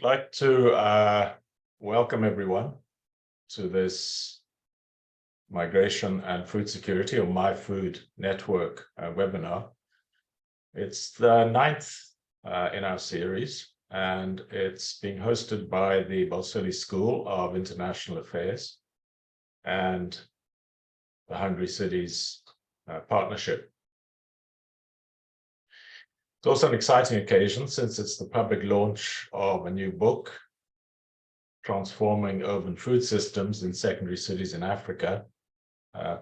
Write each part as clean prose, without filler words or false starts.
I'd like to welcome everyone to this Migration and Food Security, or MiFOOD Network webinar. It's the ninth in our series, and it's being hosted by the Balsillie School of International Affairs and the Hungry Cities Partnership. It's also an exciting occasion since it's the public launch of a new book, Transforming Urban Food Systems in Secondary Cities in Africa,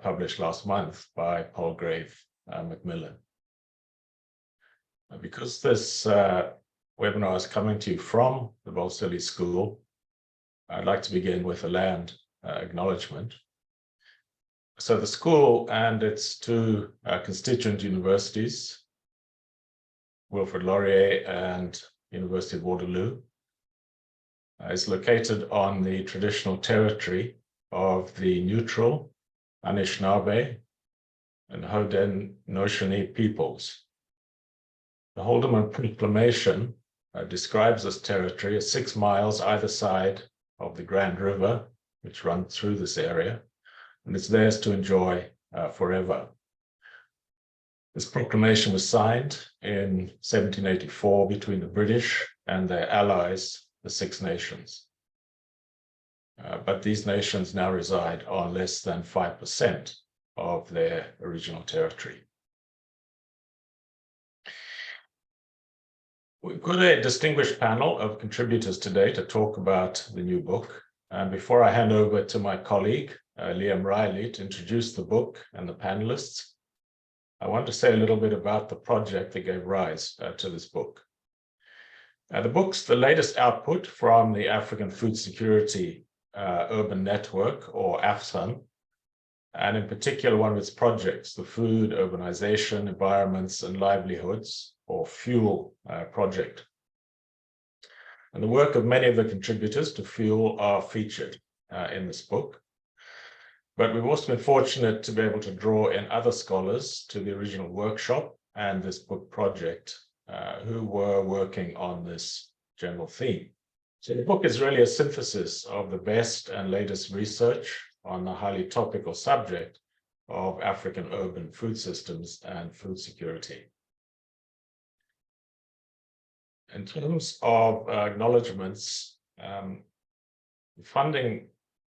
published last month by Palgrave Macmillan. Because this webinar is coming to you from the Balsillie School, I'd like to begin with a land acknowledgement. So the school and its two constituent universities, Wilfrid Laurier and University of Waterloo, is located on the traditional territory of the neutral Anishinaabe and Haudenosaunee peoples. The Haldeman Proclamation describes this territory as 6 miles either side of the Grand River, which runs through this area, and it's theirs to enjoy forever. This proclamation was signed in 1784 between the British and their allies, the Six Nations. But these nations now reside on less than 5% of their original territory. We've got a distinguished panel of contributors today to talk about the new book. And before I hand over to my colleague, Liam Riley, to introduce the book and the panelists, I want to say a little bit about the project that gave rise to this book. The book's the latest output from the African Food Security Urban Network, or AFSUN, and in particular one of its projects, the Food, Urbanization, Environments and Livelihoods, or FUEL project. And the work of many of the contributors to FUEL are featured in this book. But we've also been fortunate to be able to draw in other scholars to the original workshop and this book project who were working on this general theme. So the book is really a synthesis of the best and latest research on the highly topical subject of African urban food systems and food security. In terms of acknowledgements, funding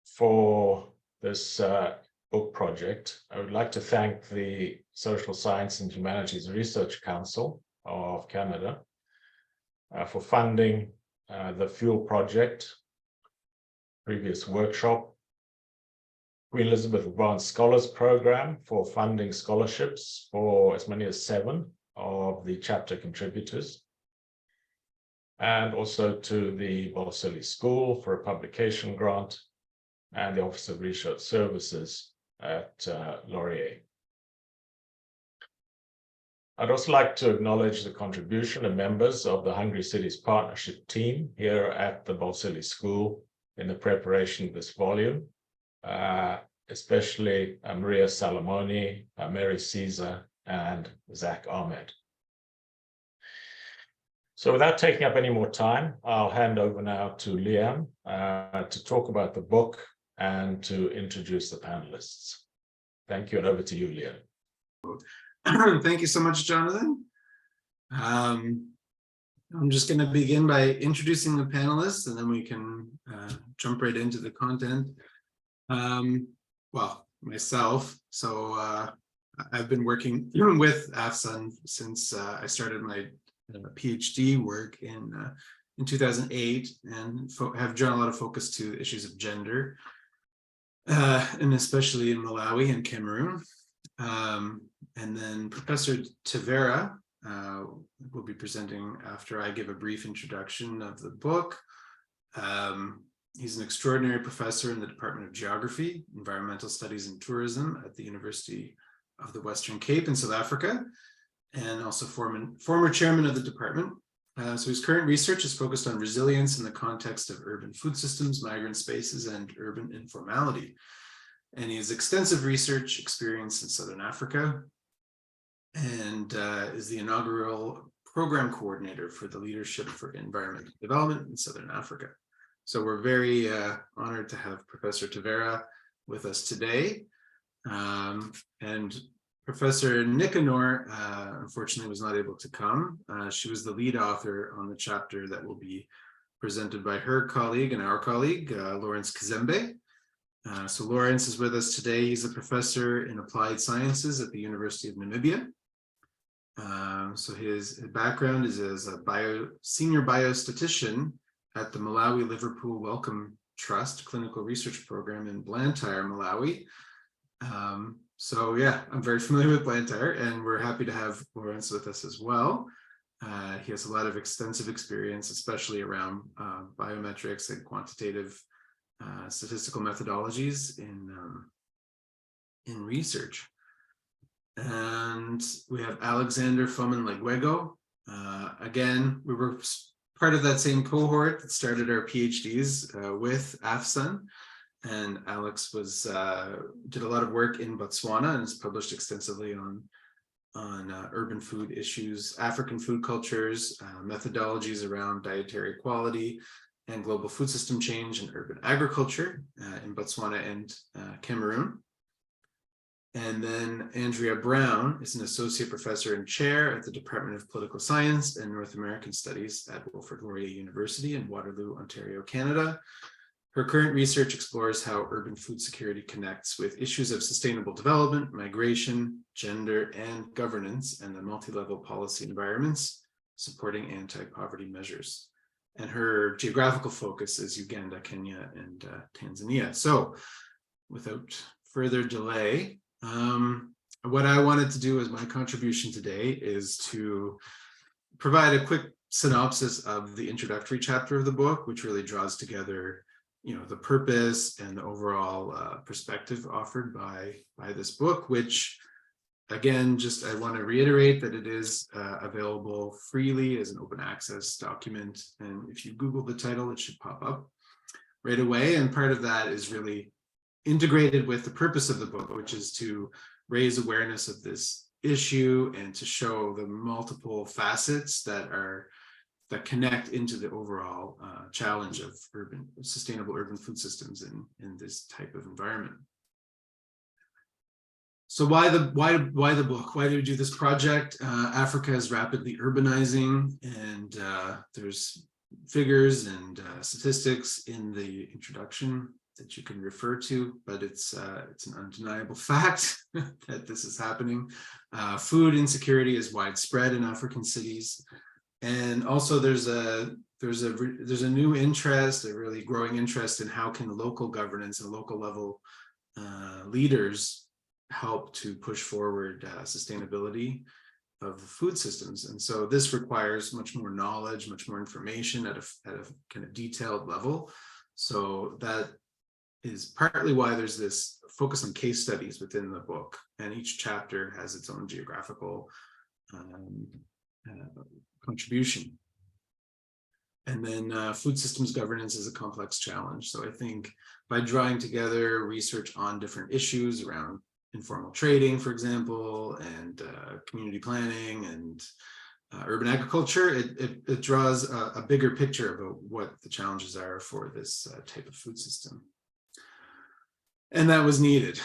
for this book project, I would like to thank the Social Science and Humanities Research Council of Canada for funding the FUEL project, previous workshop, Queen Elizabeth Advanced Scholars Program for funding scholarships for as many as 7 of the chapter contributors, and also to the Balsillie School for a publication grant, and the Office of Research Services at Laurier. I'd also like to acknowledge the contribution of members of the Hungry Cities Partnership team here at the Balsillie School in the preparation of this volume, especially Maria Salamoni, Mary Caesar, and Zach Ahmed. So without taking up any more time, I'll hand over now to Liam to talk about the book and to introduce the panelists. Thank you, and over to you, Liam. Thank you so much, Jonathan. I'm just going to begin by introducing the panelists, and then we can jump right into the content. Well, myself, so I've been working with AFSUN since I started my PhD work in 2008, and have drawn a lot of focus to issues of gender, and especially in Malawi and Cameroon. And then Professor Tavera will be presenting after I give a brief introduction of the book. He's an extraordinary professor in the Department of Geography, Environmental Studies and Tourism at the University of the Western Cape in South Africa, and also former chairman of the department. So his current research is focused on resilience in the context of urban food systems, migrant spaces, and urban informality. And he has extensive research experience in Southern Africa, and is the inaugural program coordinator for the Leadership for Environmental Development in Southern Africa. So we're very honored to have Professor Tavera with us today. And Professor Nicanor, unfortunately, was not able to come. She was the lead author on the chapter that will be presented by her colleague and our colleague, Lawrence Kazembe. So Lawrence is with us today. He's a professor in applied sciences at the University of Namibia. So his background is as a senior biostatistician at the Malawi Liverpool Wellcome Trust Clinical Research Program in Blantyre, Malawi. So yeah, I'm very familiar with Blantyre, and we're happy to have Lawrence with us as well. He has a lot of extensive experience, especially around biometrics and quantitative statistical methodologies in research. And we have Alexander Fomen-Legwego. Again, we were part of that same cohort that started our PhDs with AFSUN. And Alex did a lot of work in Botswana and has published extensively on urban food issues, African food cultures, methodologies around dietary quality, and global food system change and urban agriculture in Botswana and Cameroon. And then Andrea Brown is an associate professor and chair at the Department of Political Science and North American Studies at Wilfrid Laurier University in Waterloo, Ontario, Canada. Her current research explores how urban food security connects with issues of sustainable development, migration, gender, and governance, and the multi-level policy environments supporting anti-poverty measures. And her geographical focus is Uganda, Kenya, and Tanzania. So without further delay, what I wanted to do as my contribution today is to provide a quick synopsis of the introductory chapter of the book, which really draws together the purpose and the overall perspective offered by this book, which again, I want to reiterate that it is available freely as an open access document. And if you Google the title, it should pop up right away. And part of that is really integrated with the purpose of the book, which is to raise awareness of this issue and to show the multiple facets that connect into the overall challenge of sustainable urban food systems in this type of environment. So why the book? Why do we do this project? Africa is rapidly urbanizing, and there's figures and statistics in the introduction that you can refer to, but it's an undeniable fact that this is happening. Food insecurity is widespread in African cities. And also there's a new interest, a really growing interest in how can local governance and local level leaders help to push forward sustainability of the food systems. And so this requires much more knowledge, much more information at a kind of detailed level. So that is partly why there's this focus on case studies within the book, and each chapter has its own geographical contribution. And then food systems governance is a complex challenge. So I think by drawing together research on different issues around informal trading, for example, and community planning and urban agriculture, it draws a bigger picture about what the challenges are for this type of food system. And that was needed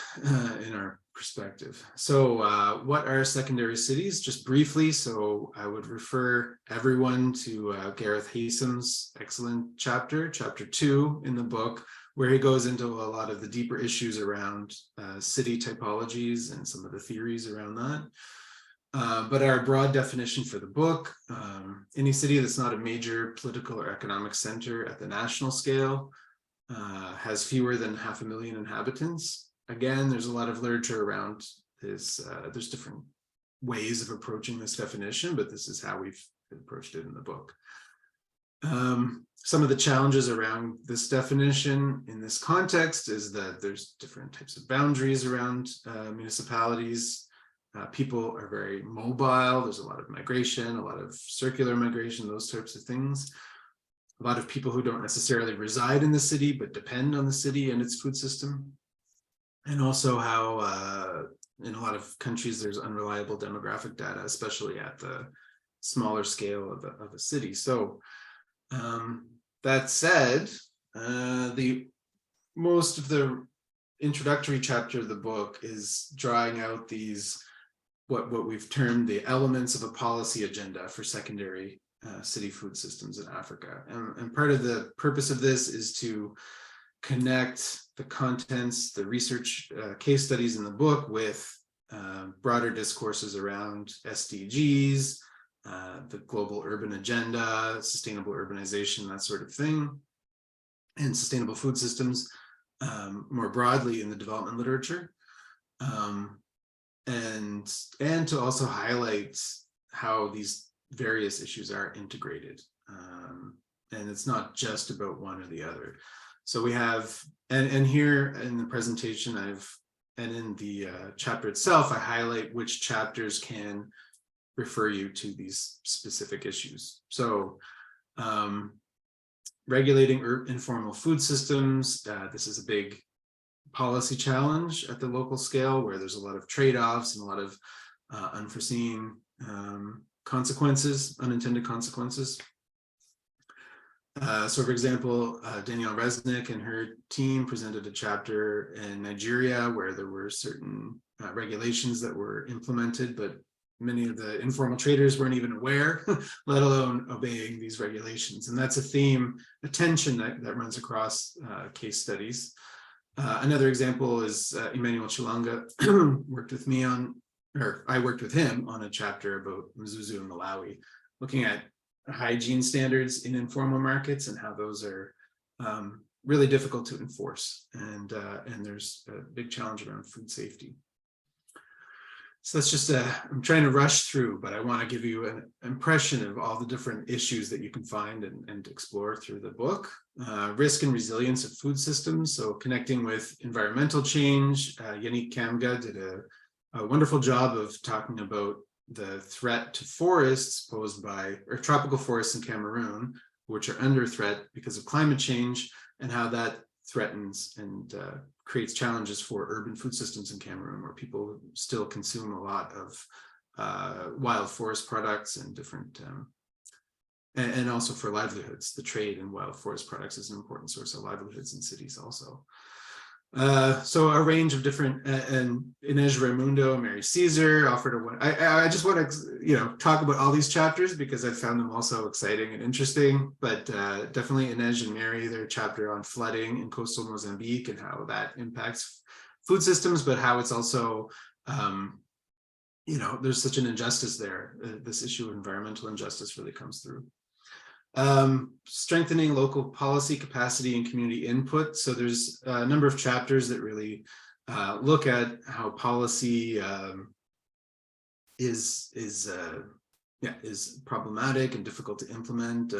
in our perspective. So what are secondary cities? Just briefly, so I would refer everyone to Gareth Hasam's excellent chapter 2 in the book, where he goes into a lot of the deeper issues around city typologies and some of the theories around that. But our broad definition for the book, any city that's not a major political or economic center at the national scale, has fewer than 500,000 inhabitants. Again, there's a lot of literature around this. There's different ways of approaching this definition, but this is how we've approached it in the book. Some of the challenges around this definition in this context is that there's different types of boundaries around municipalities. People are very mobile. There's a lot of migration, a lot of circular migration, those types of things. A lot of people who don't necessarily reside in the city, but depend on the city and its food system. And also how in a lot of countries, there's unreliable demographic data, especially at the smaller scale of a city. So that said, the most of the introductory chapter of the book is drawing out these what we've termed the elements of a policy agenda for secondary city food systems in Africa. And part of the purpose of this is to connect the contents, the research case studies in the book with broader discourses around SDGs, the global urban agenda, sustainable urbanization, that sort of thing, and sustainable food systems more broadly in the development literature. And to also highlight how these various issues are integrated. And it's not just about one or the other. So we have, and here in the presentation, and in the chapter itself, I highlight which chapters can refer you to these specific issues. So regulating informal food systems, this is a big policy challenge at the local scale where there's a lot of trade-offs and a lot of unforeseen consequences, unintended consequences. So for example, Danielle Resnick and her team presented a chapter in Nigeria where there were certain regulations that were implemented, but many of the informal traders weren't even aware, let alone obeying these regulations. And that's a theme, a tension that runs across case studies. Another example is Emmanuel Chilanga worked with me on, or I worked with him on a chapter about Mzuzu and Malawi, looking at hygiene standards in informal markets and how those are really difficult to enforce. And there's a big challenge around food safety. So that's just I'm trying to rush through, but I want to give you an impression of all the different issues that you can find and explore through the book. Risk and resilience of food systems. So connecting with environmental change. Yannick Kamga did a wonderful job of talking about the threat to forests posed by, or tropical forests in Cameroon, which are under threat because of climate change, and how that threatens and creates challenges for urban food systems in Cameroon, where people still consume a lot of wild forest products and different, and also for livelihoods. The trade in wild forest products is an important source of livelihoods in cities also. So a range of different, and Inez Raimundo, Mary Caesar offered I just want to, talk about all these chapters because I found them also exciting and interesting, but definitely Inez and Mary, their chapter on flooding in coastal Mozambique and how that impacts food systems, but how it's also, there's such an injustice there. This issue of environmental injustice really comes through. Strengthening local policy capacity and community input. So there's a number of chapters that really look at how policy is problematic and difficult to implement.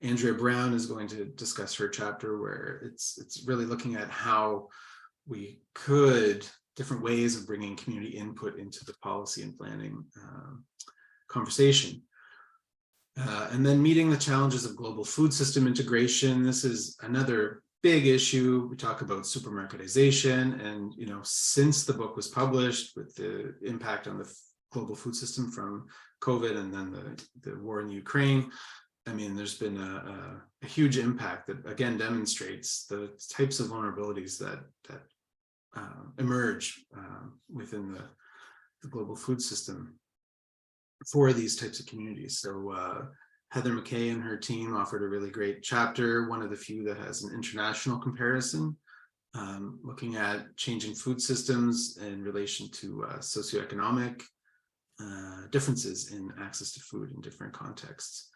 Andrea Brown is going to discuss her chapter where it's really looking at how we could, different ways of bringing community input into the policy and planning conversation. And then meeting the challenges of global food system integration. This is another big issue. We talk about supermarketization, and since the book was published, with the impact on the global food system from COVID and then the war in Ukraine, I mean, there's been a huge impact that again demonstrates the types of vulnerabilities that emerge within the global food system for these types of communities. So Heather McKay and her team offered a really great chapter, one of the few that has an international comparison, looking at changing food systems in relation to socioeconomic differences in access to food in different contexts.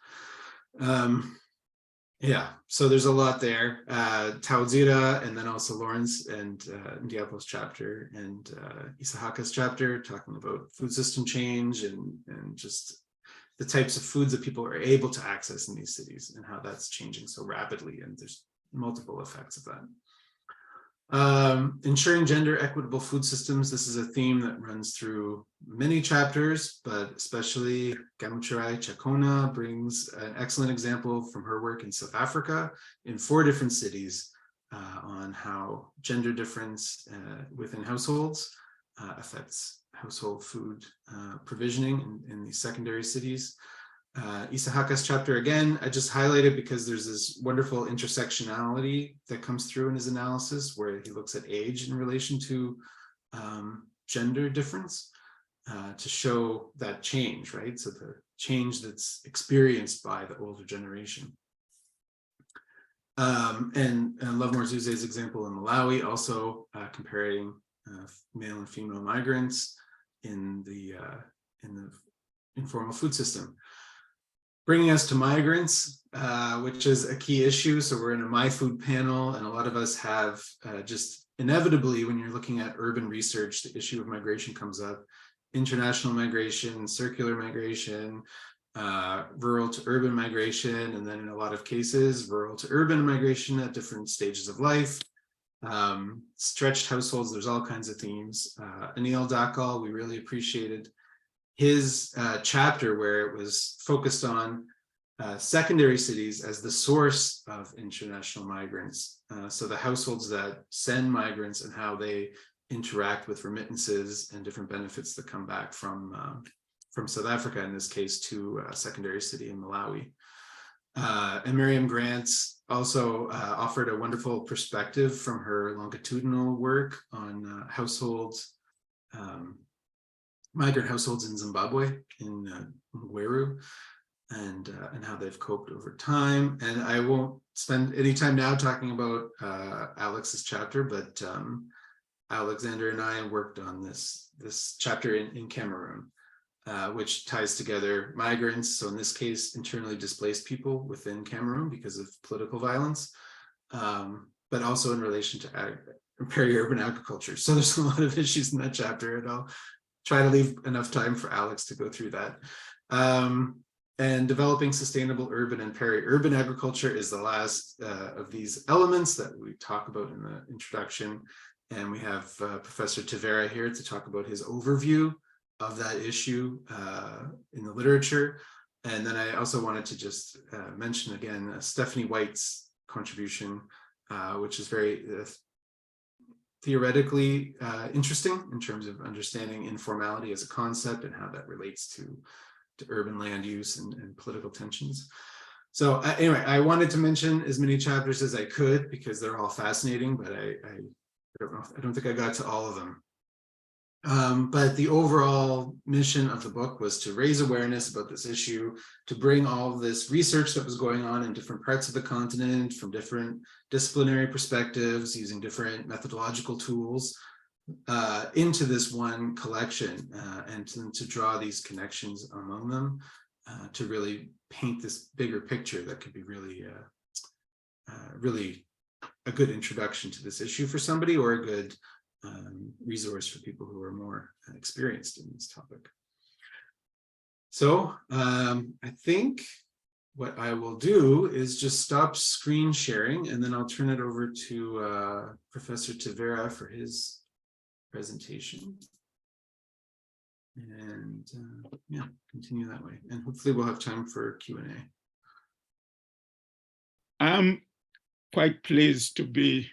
So there's a lot there. Tauzira, and then also Lawrence and Ndiapo's chapter and Isahaka's chapter talking about food system change and just the types of foods that people are able to access in these cities and how that's changing so rapidly. And there's multiple effects of that. Ensuring gender equitable food systems. This is a theme that runs through many chapters, but especially Gamuchirai Chakona brings an excellent example from her work in South Africa in 4 different cities on how gender difference within households affects household food provisioning in these secondary cities. Isahaka's chapter, again, I just highlighted because there's this wonderful intersectionality that comes through in his analysis where he looks at age in relation to gender difference to show that change, right? So the change that's experienced by the older generation. And Lovemore Zuze's example in Malawi, also comparing male and female migrants in the informal food system. Bringing us to migrants, which is a key issue. So we're in a MiFOOD panel, and a lot of us have just inevitably, when you're looking at urban research, the issue of migration comes up. International migration, circular migration, rural to urban migration, and then in a lot of cases, rural to urban migration at different stages of life. Stretched households, there's all kinds of themes. Anil Dakal, we really appreciated his chapter where it was focused on secondary cities as the source of international migrants. So the households that send migrants and how they interact with remittances and different benefits that come back from South Africa, in this case, to a secondary city in Malawi. And Miriam Grants also offered a wonderful perspective from her longitudinal work on households, migrant households in Zimbabwe, in Ngweru, and how they've coped over time. And I won't spend any time now talking about Alex's chapter, but Alexander and I worked on this chapter in Cameroon, which ties together migrants, so in this case, internally displaced people within Cameroon because of political violence, but also in relation to peri-urban agriculture. So there's a lot of issues in that chapter, and I'll try to leave enough time for Alex to go through that. And developing sustainable urban and peri-urban agriculture is the last of these elements that we talk about in the introduction. And we have Professor Tavera here to talk about his overview of that issue in the literature. And then I also wanted to just mention again, Stephanie White's contribution, which is very theoretically interesting in terms of understanding informality as a concept and how that relates to urban land use and political tensions. So anyway, I wanted to mention as many chapters as I could because they're all fascinating, but I don't think I got to all of them. But the overall mission of the book was to raise awareness about this issue, to bring all of this research that was going on in different parts of the continent from different disciplinary perspectives, using different methodological tools into this one collection, and to draw these connections among them, to really paint this bigger picture that could be really, really a good introduction to this issue for somebody, or a good resource for people who are more experienced in this topic. So I think what I will do is just stop screen sharing, and then I'll turn it over to Professor Tavera for his presentation. And yeah, continue that way. And hopefully we'll have time for Q&A. I'm quite pleased to be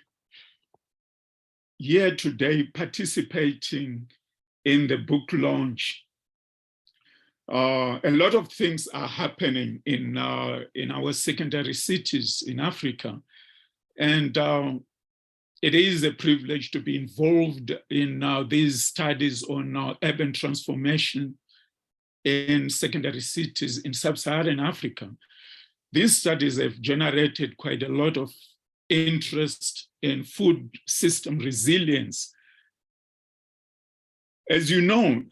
here today participating in the book launch. A lot of things are happening in our secondary cities in Africa. And it is a privilege to be involved in these studies on urban transformation in secondary cities in sub-Saharan Africa. These studies have generated quite a lot of interest in food system resilience. As you know,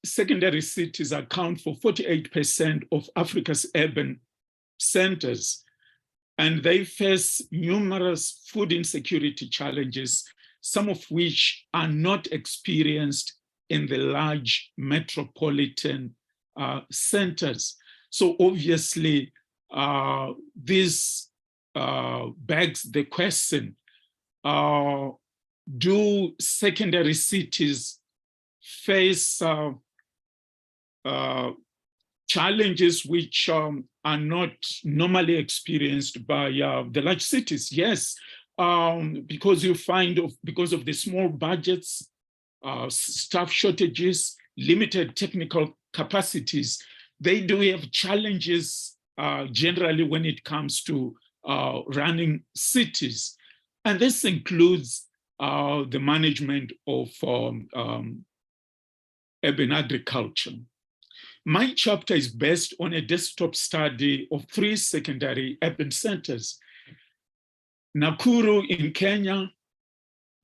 secondary cities account for 48% of Africa's urban centers, and they face numerous food insecurity challenges, some of which are not experienced in the large metropolitan centers. So obviously, this begs the question, do secondary cities face challenges which are not normally experienced by the large cities? Yes, because you find because of the small budgets, staff shortages, limited technical capacities, they do have challenges generally when it comes to running cities. And this includes the management of urban agriculture. My chapter is based on a desktop study of 3 secondary urban centers. Nakuru in Kenya,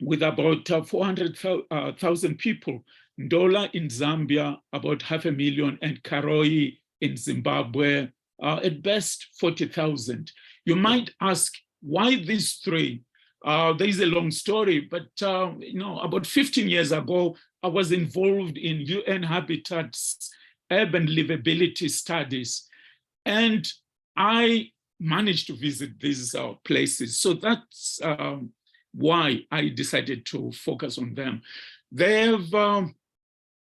with about 400,000 people, Ndola in Zambia, about 500,000, and Karoi in Zimbabwe, at best 40,000. You might ask, why these 3? There is a long story, but about 15 years ago, I was involved in UN Habitat's urban livability studies, and I managed to visit these places. So that's why I decided to focus on them. They have,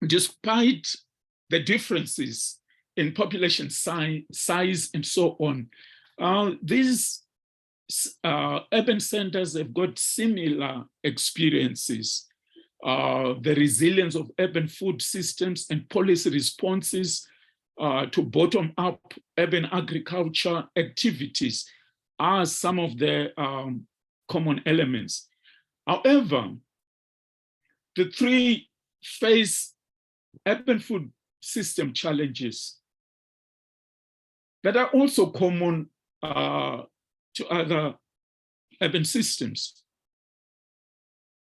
despite the differences in population size and so on, these urban centers have got similar experiences. The resilience of urban food systems and policy responses to bottom-up urban agriculture activities are some of the common elements. However, the 3 face urban food system challenges that are also common to other urban systems.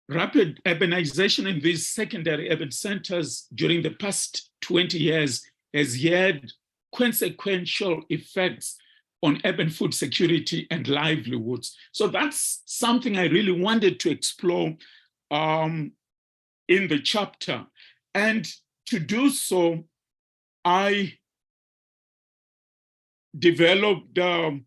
Rapid urbanization in these secondary urban centers during the past 20 years has had consequential effects on urban food security and livelihoods. So that's something I really wanted to explore in the chapter. And to do so, I developed a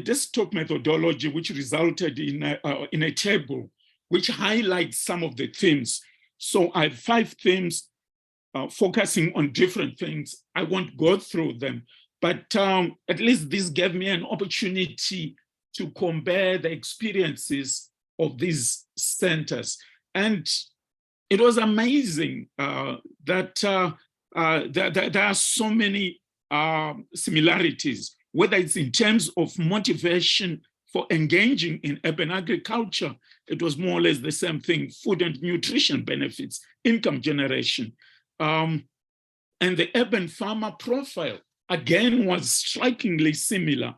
desktop methodology which resulted in a table which highlights some of the themes. So I have 5 themes focusing on different things. I won't go through them, but at least this gave me an opportunity to compare the experiences of these centers. And it was amazing that there are so many similarities, whether it's in terms of motivation for engaging in urban agriculture. It was more or less the same thing: food and nutrition benefits, income generation. And the urban farmer profile, again, was strikingly similar.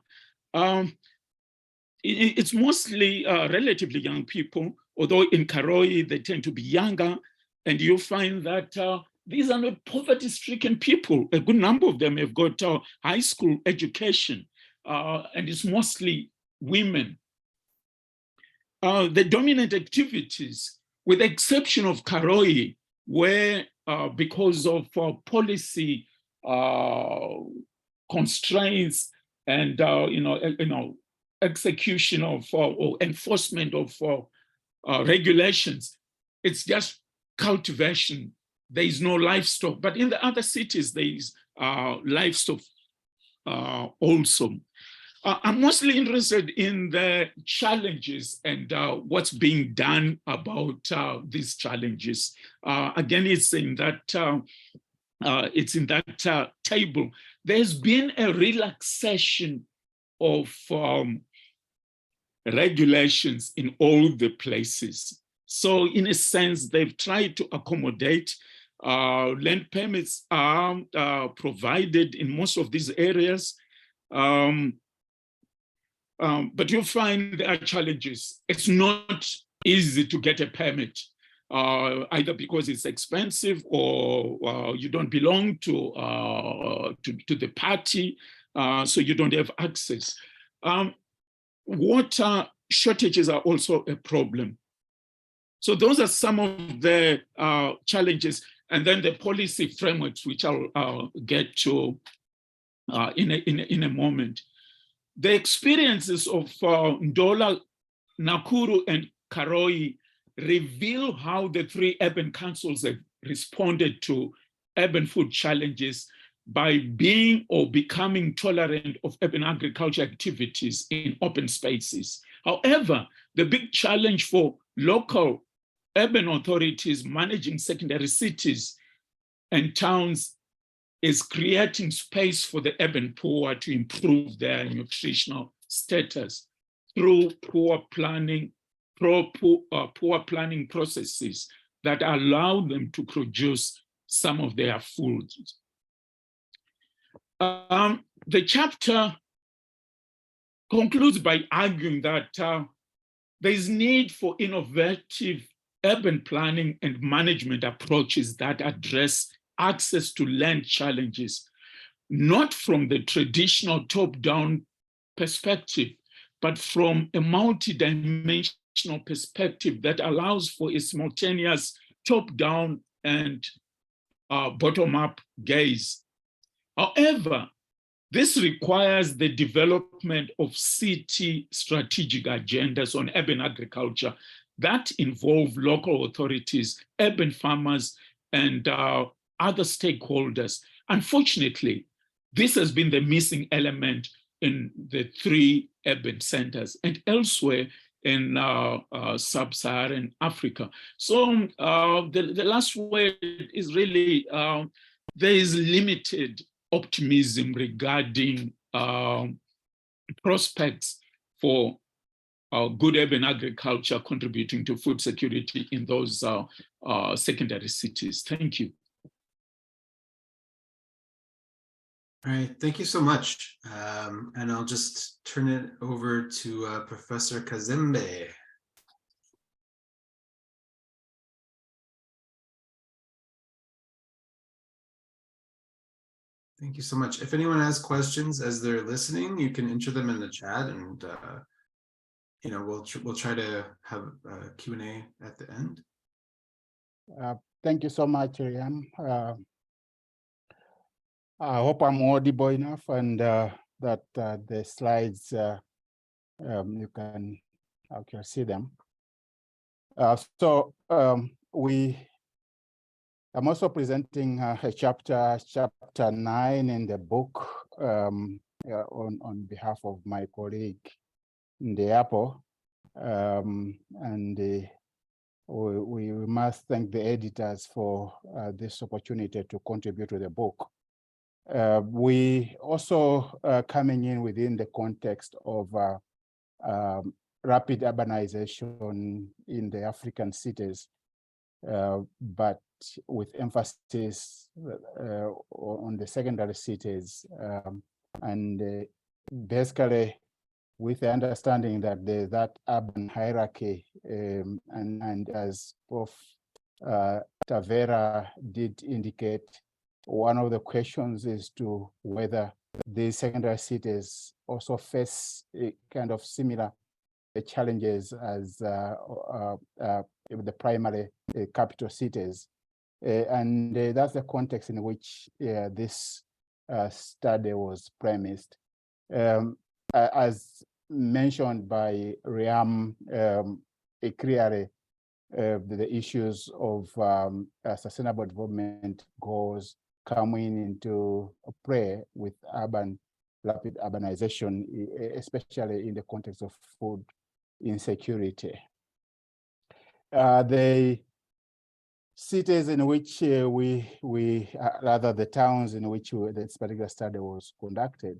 It's mostly relatively young people, although in Karoi, they tend to be younger. And you find that these are not poverty-stricken people. A good number of them have got high school education, and it's mostly women. The dominant activities, with the exception of Karoi, where because of policy constraints and execution of or enforcement of regulations, it's just cultivation. There is no livestock, but in the other cities, there is livestock also. I'm mostly interested in the challenges and what's being done about these challenges. Again, it's in that table. There's been a relaxation of regulations in all the places. So in a sense, they've tried to accommodate. Land permits are provided in most of these areas. But you'll find there are challenges. It's not easy to get a permit, either because it's expensive or you don't belong to the party, so you don't have access. Water shortages are also a problem. So those are some of the challenges, and then the policy frameworks, which I'll get to in a moment. The experiences of Ndola, Nakuru, and Karoi reveal how the 3 urban councils have responded to urban food challenges by being or becoming tolerant of urban agriculture activities in open spaces. However, the big challenge for local urban authorities managing secondary cities and towns is creating space for the urban poor to improve their nutritional status through poor planning processes that allow them to produce some of their foods. The chapter concludes by arguing that there is need for innovative urban planning and management approaches that address access to land challenges, not from the traditional top-down perspective, but from a multidimensional perspective that allows for a simultaneous top-down and bottom-up gaze. However, this requires the development of city strategic agendas on urban agriculture that involve local authorities, urban farmers, and other stakeholders. Unfortunately, this has been the missing element in the 3 urban centers and elsewhere in sub-Saharan Africa. So the last word is really, there is limited optimism regarding prospects for good urban agriculture contributing to food security in those secondary cities. Thank you. All right, thank you so much. And I'll just turn it over to Professor Kazembe. Thank you so much. If anyone has questions as they're listening, you can enter them in the chat, and you know, we'll try to have a Q&A at the end. Thank you so much, Liam. I hope I'm audible enough, and that the slides you can actually see them. I'm also presenting a chapter 9 in the book on behalf of my colleague Ndeapo, and we must thank the editors for this opportunity to contribute to the book. We also coming in within the context of rapid urbanization in the African cities, but with emphasis on the secondary cities, and basically with the understanding that there's that urban hierarchy, and as Prof. Tavera did indicate, one of the questions is to whether these secondary cities also face a kind of similar challenges as the primary capital cities. And that's the context in which this study was premised. As mentioned by Riam, clearly the issues of sustainable development goals coming into play with rapid urbanization, especially in the context of food insecurity. The cities in which rather the towns in which this particular study was conducted,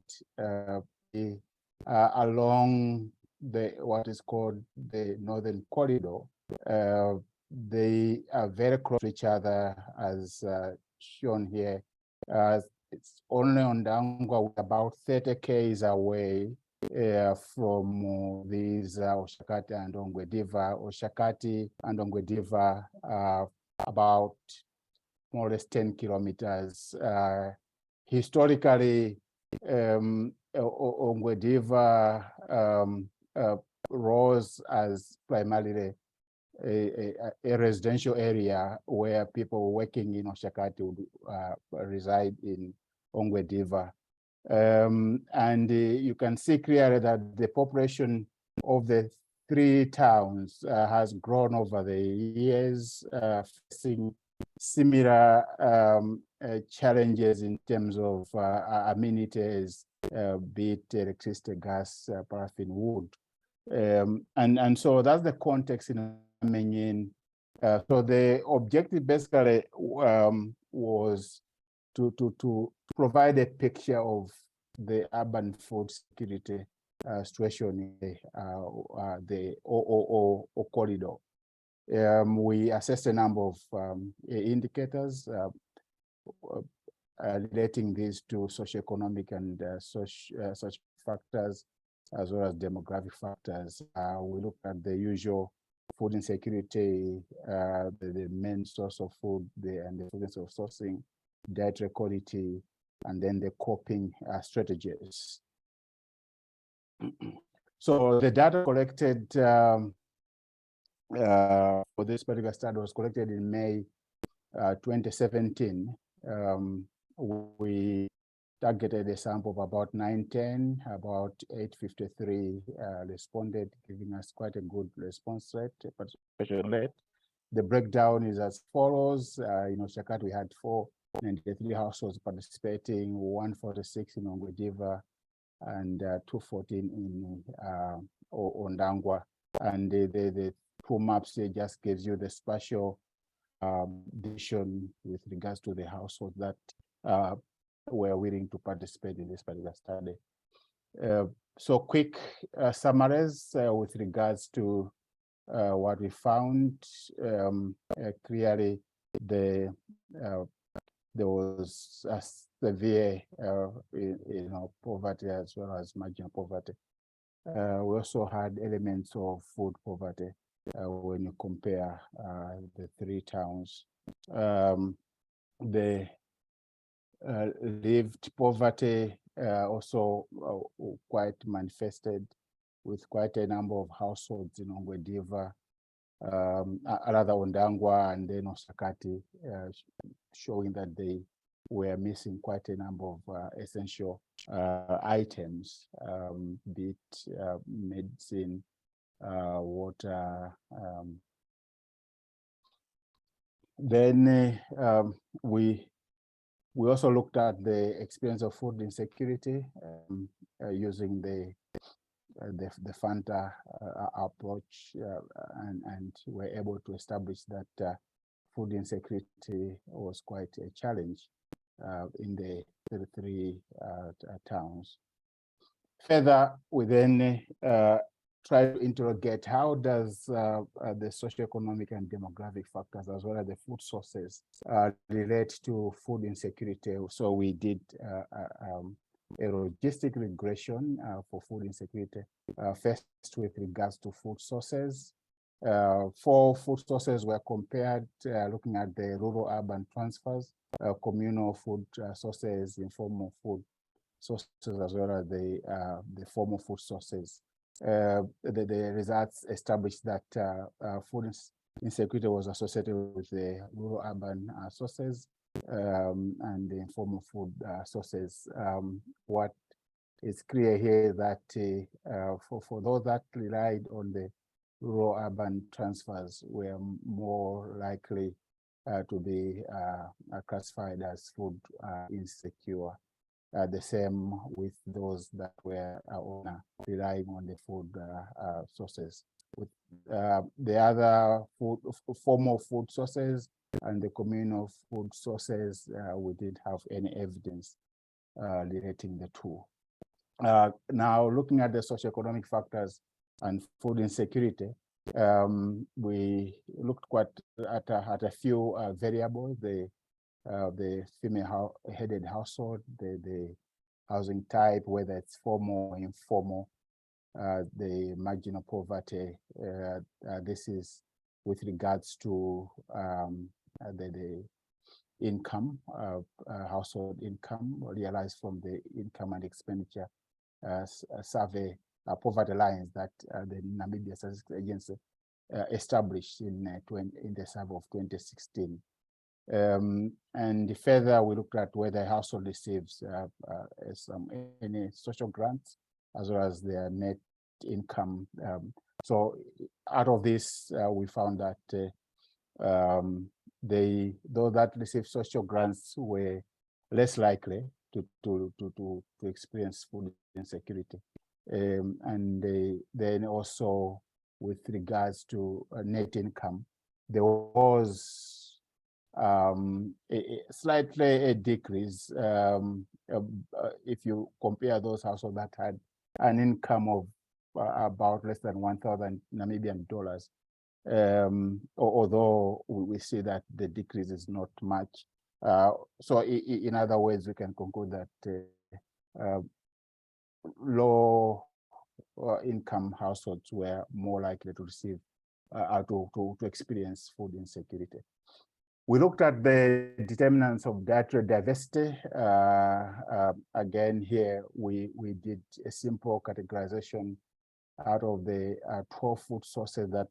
along what is called the Northern Corridor, they are very close to each other, as shown here. It's only on Dangwa, about 30 km away from these Oshakati and Ongwediva. Oshakati and Ongwediva about more or less 10 kilometers. Historically, Ongwediva rose as primarily a residential area where people working in Oshakati would reside in Ongwediva. And you can see clearly that the population of the 3 towns has grown over the years, facing similar challenges in terms of amenities, be it electricity, gas, paraffin, wood. And so that's the context in coming in. So the objective basically was to provide a picture of the urban food security situation in the OOO corridor. We assessed a number of indicators relating these to socioeconomic and such factors, as well as demographic factors. We looked at the usual food insecurity, the main source of food, and the source of sourcing, dietary quality, and then the coping strategies. So the data collected for this particular study was collected in May 2017. We targeted a sample of about 910, about 853 responded, giving us quite a good response rate, participation rate. The breakdown is as follows. In Shakati, we had 493 households participating, 146 in Ongwediva, and 214 in Ondangwa. And the two maps here just gives you the spatial division with regards to the households that were willing to participate in this particular study. So quick summaries with regards to what we found. Clearly, there was a severe poverty as well as marginal poverty. We also had elements of food poverty when you compare the three towns. The lived poverty also quite manifested with quite a number of households in Ongwediva, rather Ondangwa, and then Osakati, showing that they were missing quite a number of essential items, be it medicine, water. Then we also looked at the experience of food insecurity using the Fanta approach, and were able to establish that food insecurity was quite a challenge in the 33 towns. Further, we then try to interrogate how does the socioeconomic and demographic factors, as well as the food sources, relate to food insecurity. So we did a logistic regression for food insecurity, first with regards to food sources. 4 food sources were compared, looking at the rural-urban transfers, communal food sources, informal food sources, as well as the formal food sources. The results established that food insecurity was associated with the rural-urban sources and the informal food sources. What is clear here is that for those that relied on the rural-urban transfers were more likely to be classified as food insecure. The same with those that were relying on the food sources. With the other formal food sources and the communal food sources, we didn't have any evidence relating the two. Now, looking at the socioeconomic factors and food insecurity, we looked quite at a few variables. The female-headed household, the housing type, whether it's formal or informal, the marginal poverty. This is with regards to the income, household income, realized from the income and expenditure survey poverty lines that the Namibia Statistics Agency established in the survey of 2016. And further, we looked at whether a household receives any social grants, as well as their net income. So out of this, we found that those that receive social grants were less likely to experience food insecurity. And then also with regards to net income, there was slightly a decrease if you compare those households that had an income of about less than 1,000 Namibian dollars. Although we see that the decrease is not much. So in other words, we can conclude that low income households were more likely to receive to experience food insecurity. We looked at the determinants of dietary diversity. Again, here we did a simple categorization out of the 12 food sources that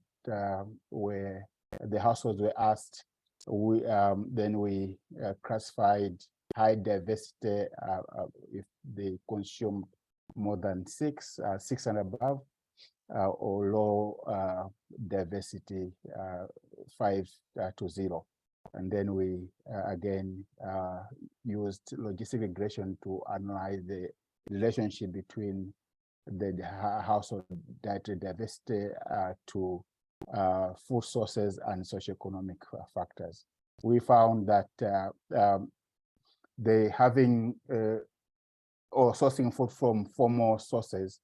were the households were asked. Then we classified high diversity if they consumed more than six and above, or low diversity 5 to 0. And then we again used logistic regression to analyze the relationship between the household dietary diversity to food sources and socioeconomic factors. We found that they having or sourcing food from formal sources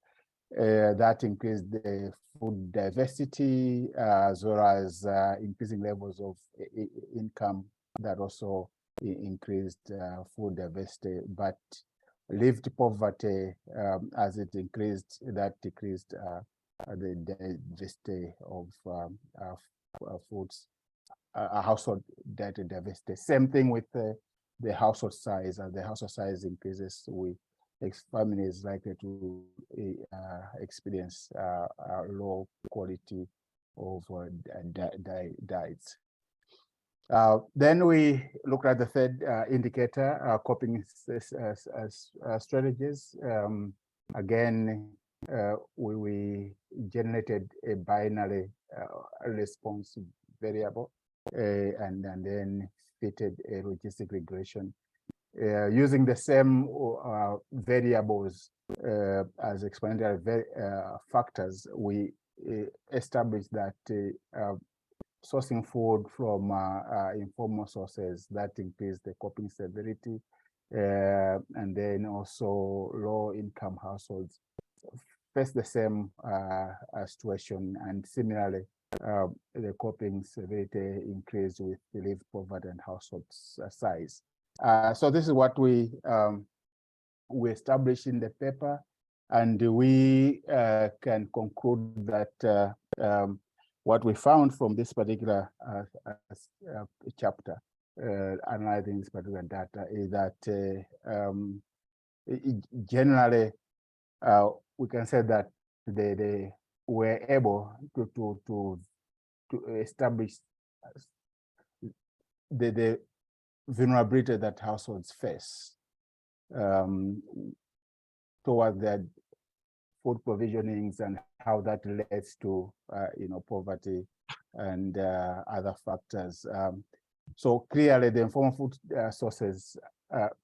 that increased the food diversity, as well as increasing levels of income that also increased food diversity, but lived poverty, as it increased, that decreased the diversity of foods, household dietary diversity. Same thing with the household size. As the household size increases, family is likely to experience low quality of diets. Then we looked at the third indicator, coping strategies. Again, we generated a binary response variable and then fitted a logistic regression. Using the same variables as explanatory factors, we established that sourcing food from informal sources that increase the coping severity, and then also low income households face the same situation, and similarly the coping severity increased with the lived poverty and household size. So this is what we established in the paper, and we can conclude that what we found from this particular chapter, analyzing this particular data, is that generally we can say that they were able to establish the vulnerability that households face towards their food provisionings, and how that relates to poverty and other factors. So clearly, the informal food sources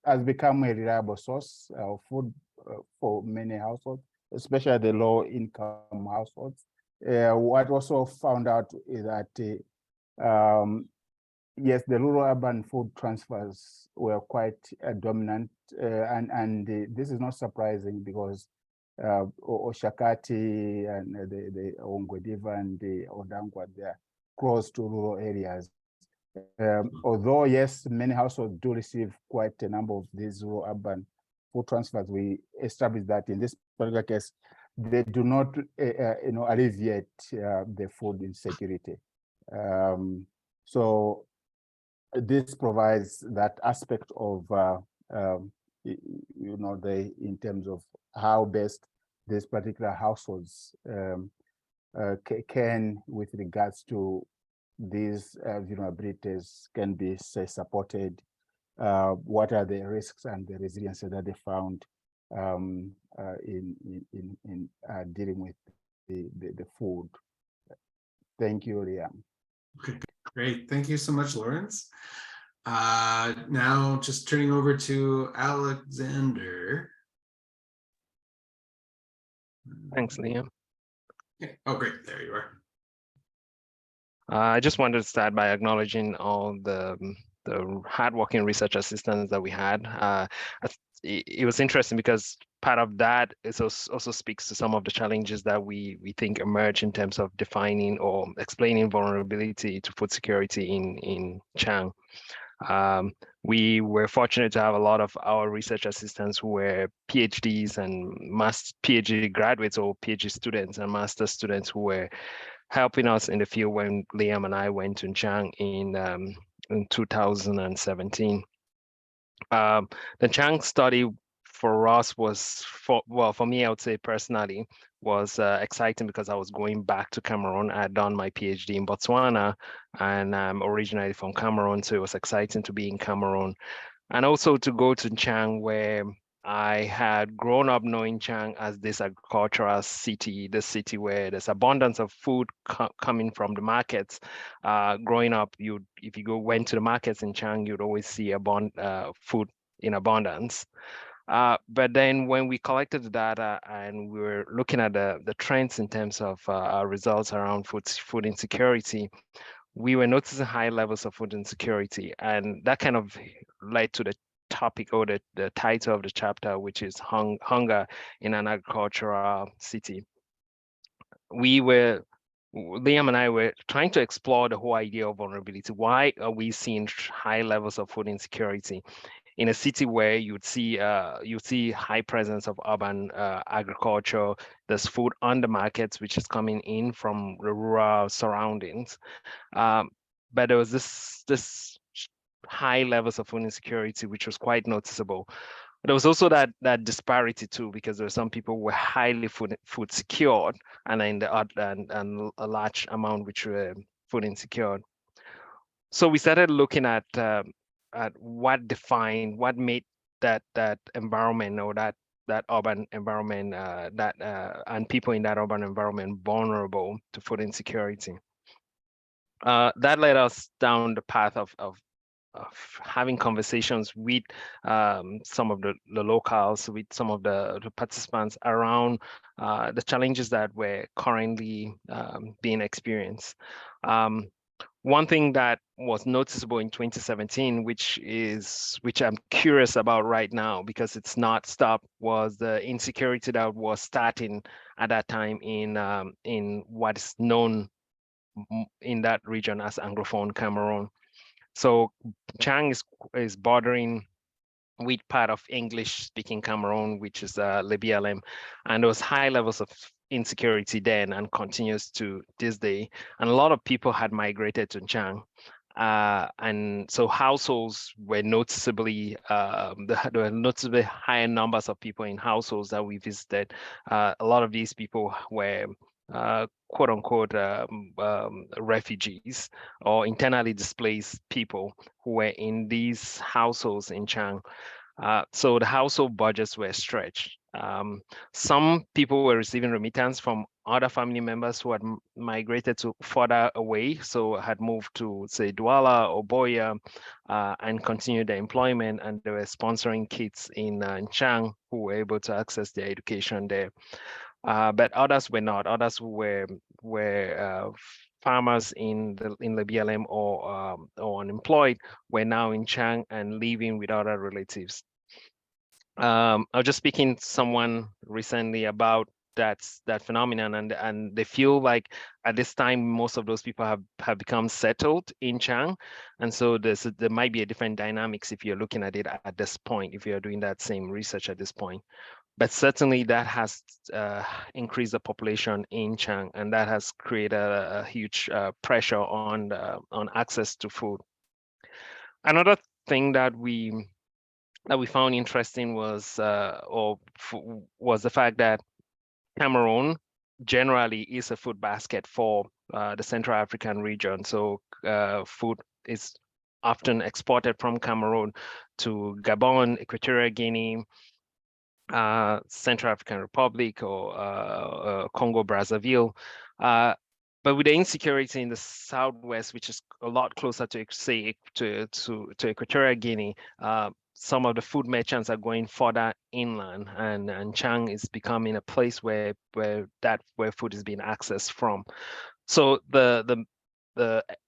has become a reliable source of food for many households, especially the low-income households. What also found out is that yes, the rural-urban food transfers were quite dominant, and this is not surprising because Oshakati and the Ongwediva and the Odangwa, they are close to rural areas. Although, yes, many households do receive quite a number of these rural-urban food transfers, we established that in this particular case, they do not alleviate the food insecurity. So this provides that aspect of in terms of how best these particular households can, with regards to these vulnerabilities, can be supported. What are the risks and the resiliency that they found in dealing with the food? Thank you, Liam. Okay, great. Thank you so much, Lawrence. Now just turning over to Alexander. Thanks, Liam. Okay. Oh, great. There you are. I just wanted to start by acknowledging all the the hardworking research assistants that we had. It was interesting because part of that is also speaks to some of the challenges that we think emerge in terms of defining or explaining vulnerability to food security in Chang. We were fortunate to have a lot of our research assistants who were PhDs and PhD graduates or PhD students and master students who were helping us in the field when Liam and I went to Chang in 2017. The Chang study for us was, for me, I would say personally, was exciting because I was going back to Cameroon. I had done my PhD in Botswana, and I'm originally from Cameroon, so it was exciting to be in Cameroon. And also to go to Chang, where I had grown up knowing Chang as this agricultural city, the city where there's abundance of food coming from the markets. Growing up, if you went to the markets in Chang, you'd always see food in abundance. But then when we collected the data and we were looking at the trends in terms of our results around food insecurity, we were noticing high levels of food insecurity, and that kind of led to the topic or the title of the chapter, which is hunger in an agricultural city. Liam and I were trying to explore the whole idea of vulnerability. Why are we seeing high levels of food insecurity in a city where you'd see high presence of urban agriculture? There's food on the markets, which is coming in from the rural surroundings. But there was this high levels of food insecurity, which was quite noticeable. There was also that disparity too, because there were some people who were highly food secured, and in and a large amount which were food insecure. So we started looking at what made that environment or that urban environment and people in that urban environment vulnerable to food insecurity. That led us down the path of having conversations with some of the locals, with some of the participants around the challenges that were currently being experienced. One thing that was noticeable in 2017, which I'm curious about right now because it's not stopped, was the insecurity that was starting at that time in what is known in that region as Anglophone Cameroon. So Chang is bordering with part of English-speaking Cameroon, which is Le BLM, and there was high levels of insecurity then and continues to this day. And a lot of people had migrated to Chang. And so households were noticeably, there were noticeably higher numbers of people in households that we visited. A lot of these people were quote unquote refugees or internally displaced people who were in these households in Chang. So the household budgets were stretched. Some people were receiving remittance from other family members who had migrated to further away, so had moved to, say, Douala or Boya, and continued their employment, and they were sponsoring kids in Chang who were able to access their education there. But others were not. Others who were farmers in the BLM or unemployed were now in Chang and living with other relatives. I was just speaking to someone recently about that phenomenon, and they feel like at this time most of those people have become settled in Chang, and so there might be a different dynamics if you're looking at it at this point, if you're doing that same research at this point. But certainly that has increased the population in Chang, and that has created a huge pressure on access to food. Another thing that we found interesting was the fact that Cameroon generally is a food basket for the Central African region. So food is often exported from Cameroon to Gabon, Equatorial Guinea, Central African Republic, or Congo Brazzaville. But with the insecurity in the southwest, which is a lot closer to, say, to Equatorial Guinea, some of the food merchants are going further inland, and Chang is becoming a place where food is being accessed from. So the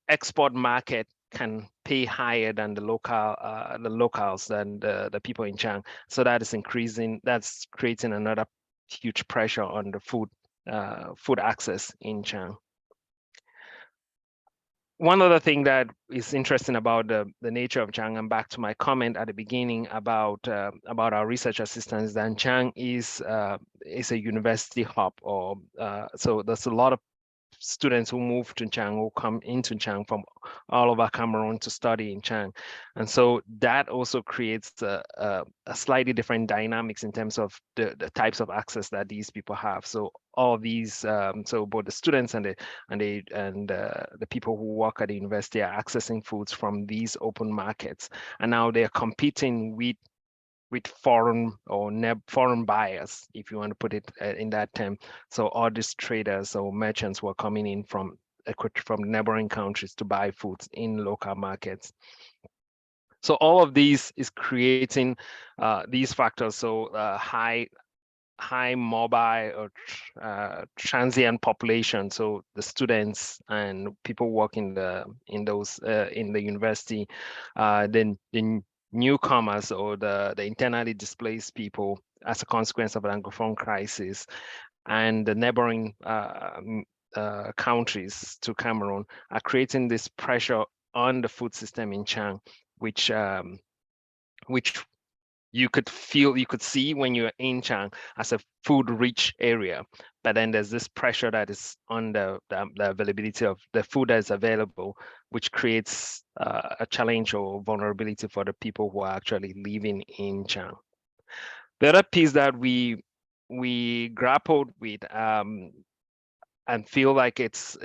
export market can pay higher than the locals, than the people in Chang. So that is increasing, that's creating another huge pressure on the food access in Chang. One other thing that is interesting about the nature of Chang, and back to my comment at the beginning about our research assistants, that Chang is a university hub, or so there's a lot of students who move to Chang, who come into Chang from all over Cameroon to study in Chang. And so that also creates a slightly different dynamics in terms of the types of access that these people have. So all of these, so both the students and the people who work at the university are accessing foods from these open markets. And now they're competing with foreign or foreign buyers, if you want to put it in that term. So all these traders or merchants were coming in from neighboring countries to buy foods in local markets. So all of these is creating these factors. So high mobile or transient population. So the students and people working in the university, then newcomers or the internally displaced people as a consequence of the Anglophone crisis, and the neighboring countries to Cameroon are creating this pressure on the food system in Chang, which you could see when you're in Chang as a food-rich area, but then there's this pressure that is on the availability of the food that is available, which creates a challenge or vulnerability for the people who are actually living in Chang. The other piece that we grappled with and feel like it's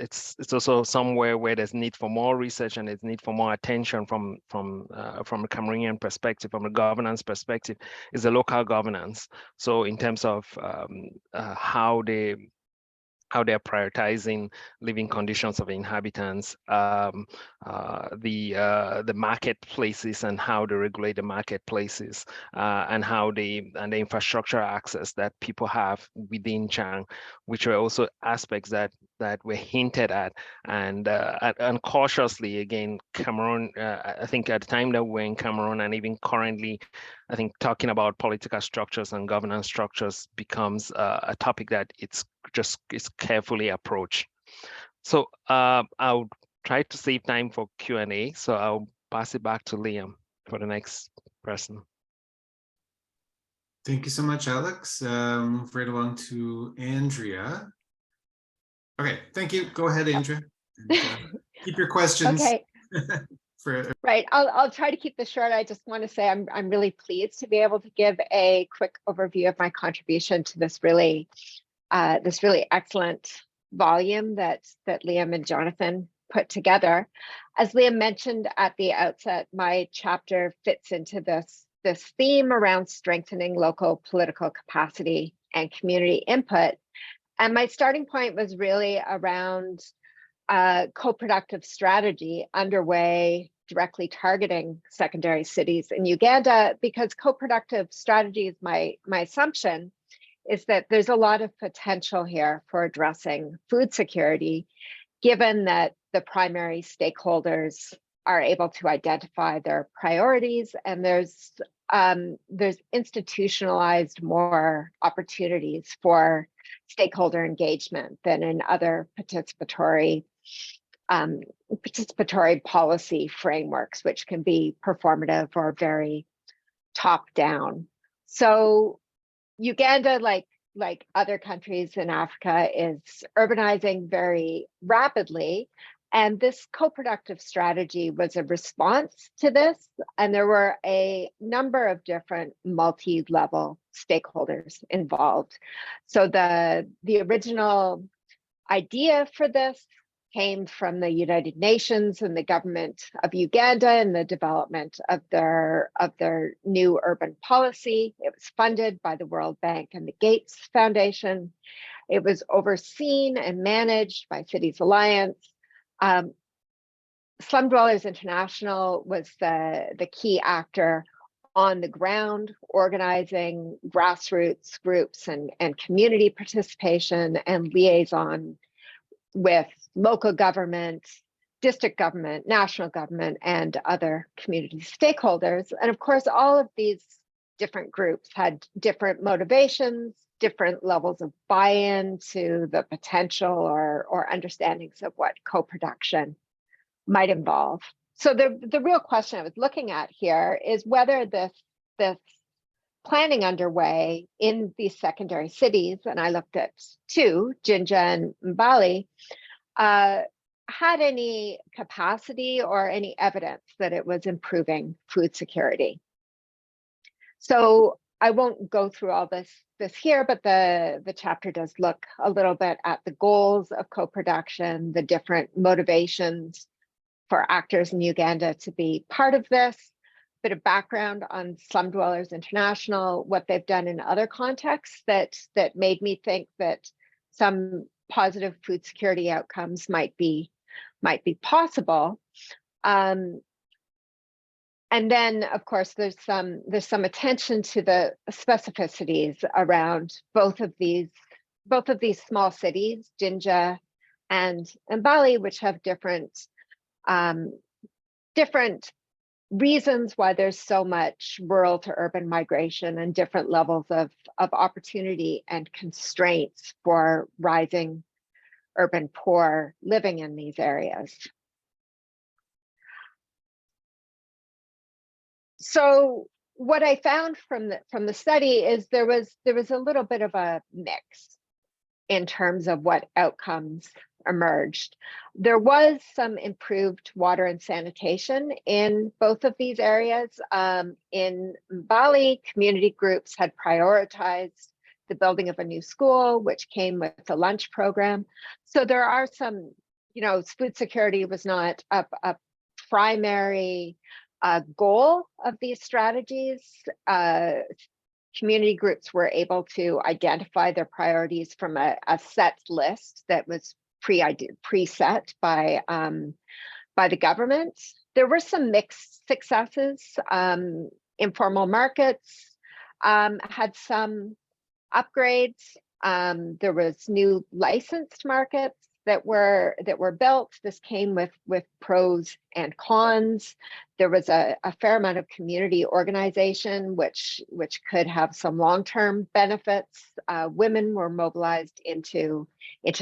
also somewhere where there's need for more research and there's need for more attention from a Cameroonian perspective, from a governance perspective, is the local governance. So in terms of how they're prioritizing living conditions of inhabitants, the marketplaces and how they regulate the marketplaces, and how the infrastructure access that people have within Chang, which are also aspects that were hinted at, and cautiously, again, Cameroon, I think at the time that we're in Cameroon, and even currently, I think talking about political structures and governance structures becomes a topic that it's carefully approached. So I'll try to save time for Q&A. So I'll pass it back to Liam for the next person. Thank you so much, Alex. Move right along to Andrea. Okay, thank you. Go ahead, Andrea. And, keep your questions. Okay. Right. I'll try to keep this short. I just want to say I'm really pleased to be able to give a quick overview of my contribution to this really excellent volume that Liam and Jonathan put together. As Liam mentioned at the outset, my chapter fits into this theme around strengthening local political capacity and community input. And my starting point was really around co-productive strategy underway directly targeting secondary cities in Uganda, because co-productive strategy is my assumption is that there's a lot of potential here for addressing food security, given that the primary stakeholders are able to identify their priorities, and there's institutionalized more opportunities for stakeholder engagement than in other participatory policy frameworks, which can be performative or very top-down. So Uganda, like other countries in Africa, is urbanizing very rapidly. And this co-productive strategy was a response to this. And there were a number of different multi-level stakeholders involved. So the original idea for this came from the United Nations and the government of Uganda and the development of their new urban policy. It was funded by the World Bank and the Gates Foundation. It was overseen and managed by Cities Alliance. Slum Dwellers International was the key actor on the ground, organizing grassroots groups and community participation and liaison with local government, district government, national government, and other community stakeholders. And of course, all of these different groups had different motivations, different levels of buy-in to the potential or understandings of what co-production might involve. So the real question I was looking at here is whether this planning underway in these secondary cities, and I looked at two, Jinja and Mbali, had any capacity or any evidence that it was improving food security. So I won't go through all this here, but the chapter does look a little bit at the goals of co-production, the different motivations for actors in Uganda to be part of this, bit of background on Slum Dwellers International, what they've done in other contexts that made me think that some positive food security outcomes might be possible. And then, of course, there's some attention to the specificities around both of these small cities, Jinja and Mbali, which have different reasons why there's so much rural to urban migration and different levels of opportunity and constraints for rising urban poor living in these areas. So what I found from the study is there was a little bit of a mix in terms of what outcomes emerged. There was some improved water and sanitation in both of these areas. In Mbali, community groups had prioritized the building of a new school, which came with a lunch program. So there are some, food security was not a primary goal of these strategies. Community groups were able to identify their priorities from a set list that was preset by the government. There were some mixed successes. Informal markets had some upgrades. There was new licensed markets that were built. This came with pros and cons. There was a fair amount of community organization, which could have some long-term benefits. Women were mobilized into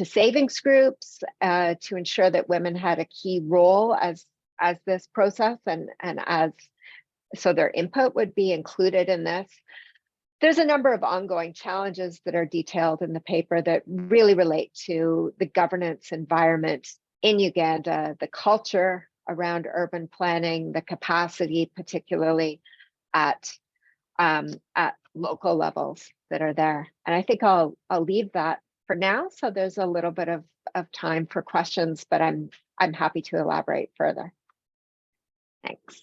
savings groups to ensure that women had a key role as this process and so their input would be included in this. There's a number of ongoing challenges that are detailed in the paper that really relate to the governance environment in Uganda, the culture around urban planning, the capacity, particularly at local levels that are there. And I think I'll leave that for now. So there's a little bit of time for questions, but I'm happy to elaborate further. Thanks.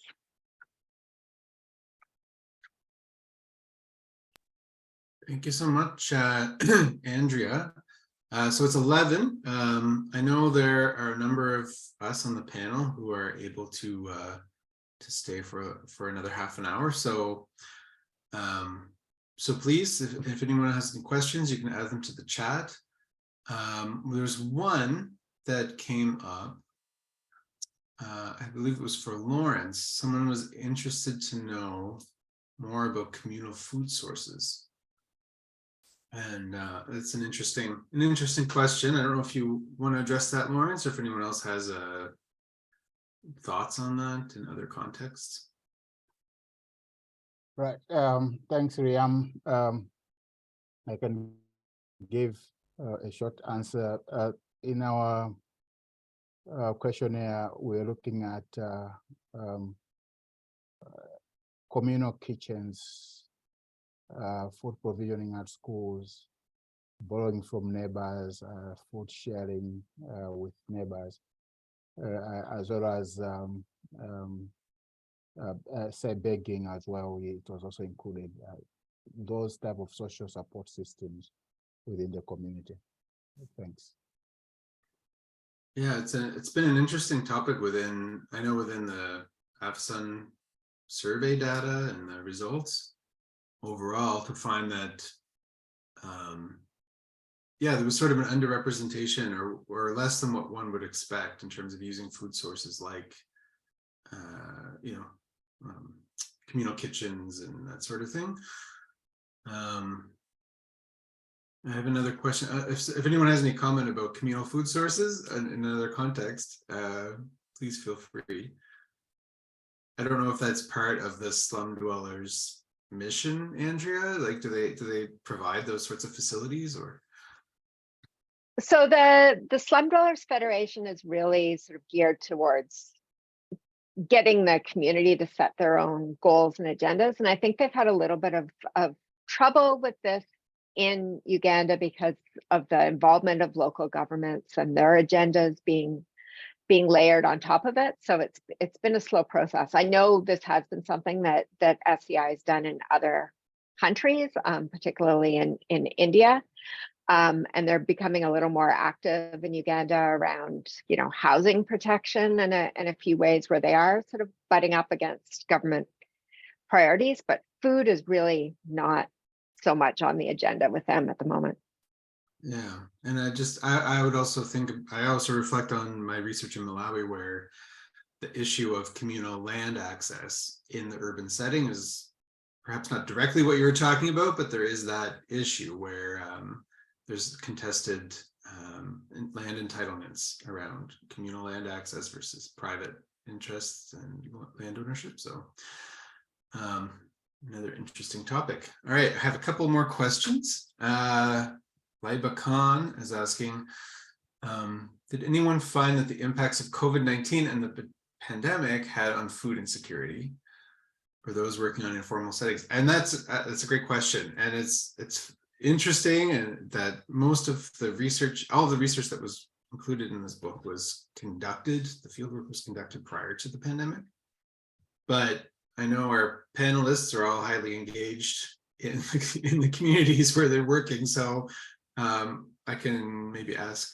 Thank you so much, Andrea. So it's 11. I know there are a number of us on the panel who are able to stay for another half an hour. So please, if anyone has any questions, you can add them to the chat. There's one that came up. I believe it was for Lawrence. Someone was interested to know more about communal food sources. And it's an interesting question. I don't know if you want to address that, Lawrence, or if anyone else has thoughts on that in other contexts. Right. Thanks, Riam. I can give a short answer. In our questionnaire, we're looking at communal kitchens, food provisioning at schools, borrowing from neighbors, food sharing with neighbors, as well as say begging as well. It was also included those type of social support systems within the community. Thanks. Yeah, it's been an interesting topic within the AFSUN survey data and the results overall, to find that yeah, there was sort of an underrepresentation or less than what one would expect in terms of using food sources like, communal kitchens and that sort of thing. I have another question. If anyone has any comment about communal food sources in another context, please feel free. I don't know if that's part of the slum dwellers mission, Andrea. Like, do they provide those sorts of facilities or? So the Slum Dwellers Federation is really sort of geared towards getting the community to set their own goals and agendas. And I think they've had a little bit of trouble with this in Uganda because of the involvement of local governments and their agendas being layered on top of it. So it's been a slow process. I know this has been something that SCI has done in other countries, particularly in India. And they're becoming a little more active in Uganda around, housing protection and a few ways where they are sort of butting up against government priorities. But food is really not so much on the agenda with them at the moment. Yeah, and I would also think, I also reflect on my research in Malawi, where the issue of communal land access in the urban setting is perhaps not directly what you were talking about, but there is that issue where there's contested land entitlements around communal land access versus private interests and land ownership. So another interesting topic. All right, I have a couple more questions. Laiba Khan is asking, did anyone find that the impacts of COVID-19 and the pandemic had on food insecurity for those working on informal settings? And that's a great question. And it's interesting, and that most of the research, all of the research that was included in this book was conducted, the fieldwork was conducted prior to the pandemic. But I know our panelists are all highly engaged in the communities where they're working. So I can maybe ask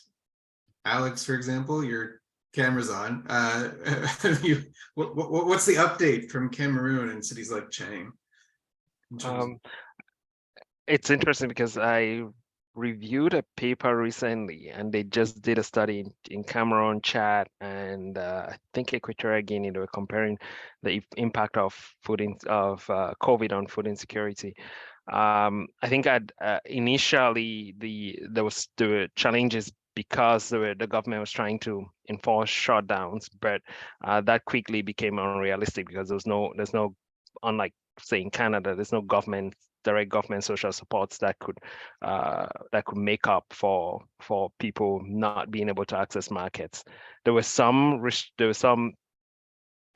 Alex, for example, your camera's on. What's the update from Cameroon and cities like Chang? It's interesting because I reviewed a paper recently, and they just did a study in Cameroon, Chad, and I think Equatorial Guinea. They were comparing the impact of COVID on food insecurity. I think initially there were challenges because the government was trying to enforce shutdowns, but that quickly became unrealistic because there's no, unlike say in Canada, there's no direct government social supports that could make up for people not being able to access markets. There was some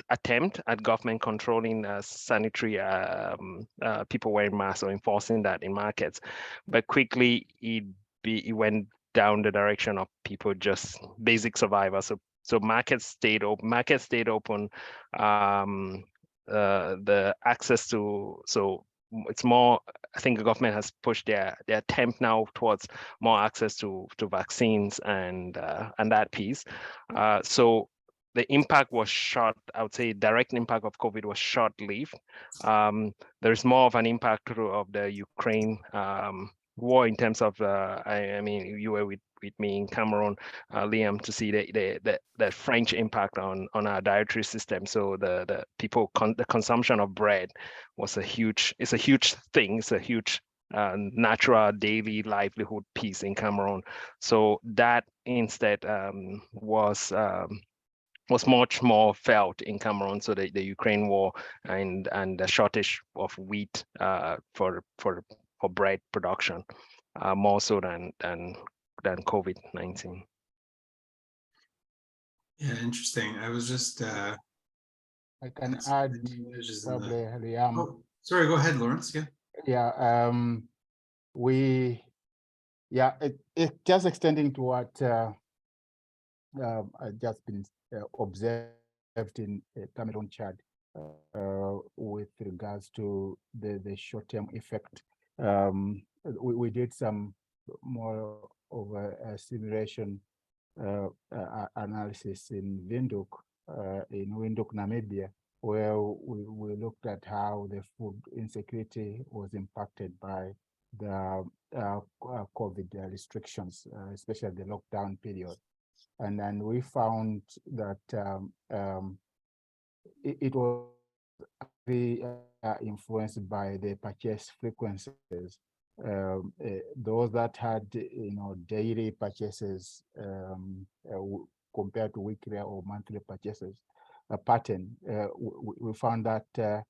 attempt at government controlling sanitary people wearing masks or enforcing that in markets, but quickly it went down the direction of people just basic survival. So markets stayed open. The access to, so it's more, I think the government has pushed their attempt now towards more access to vaccines and that piece. So the impact was short. I would say direct impact of COVID was short-lived. There's more of an impact of the Ukraine war in terms of, I mean, you were with me in Cameroon, Liam, to see the French impact on our dietary system. So the consumption of bread was a huge thing. It's a huge natural daily livelihood piece in Cameroon. So that instead was much more felt in Cameroon. So the Ukraine war and the shortage of wheat for bread production, more so than COVID-19. Yeah, interesting. I was just I can add probably Liam. Oh, sorry, go ahead, Lawrence. Yeah. It just extending to what I've just been observed in Cameroon, Chad, with regards to the short-term effect. We did some more of a simulation analysis in Windhoek, Namibia, where we looked at how the food insecurity was impacted by the COVID restrictions, especially the lockdown period. And then we found that it was very influenced by the purchase frequencies. Those that had, daily purchases compared to weekly or monthly purchases, a pattern, we found that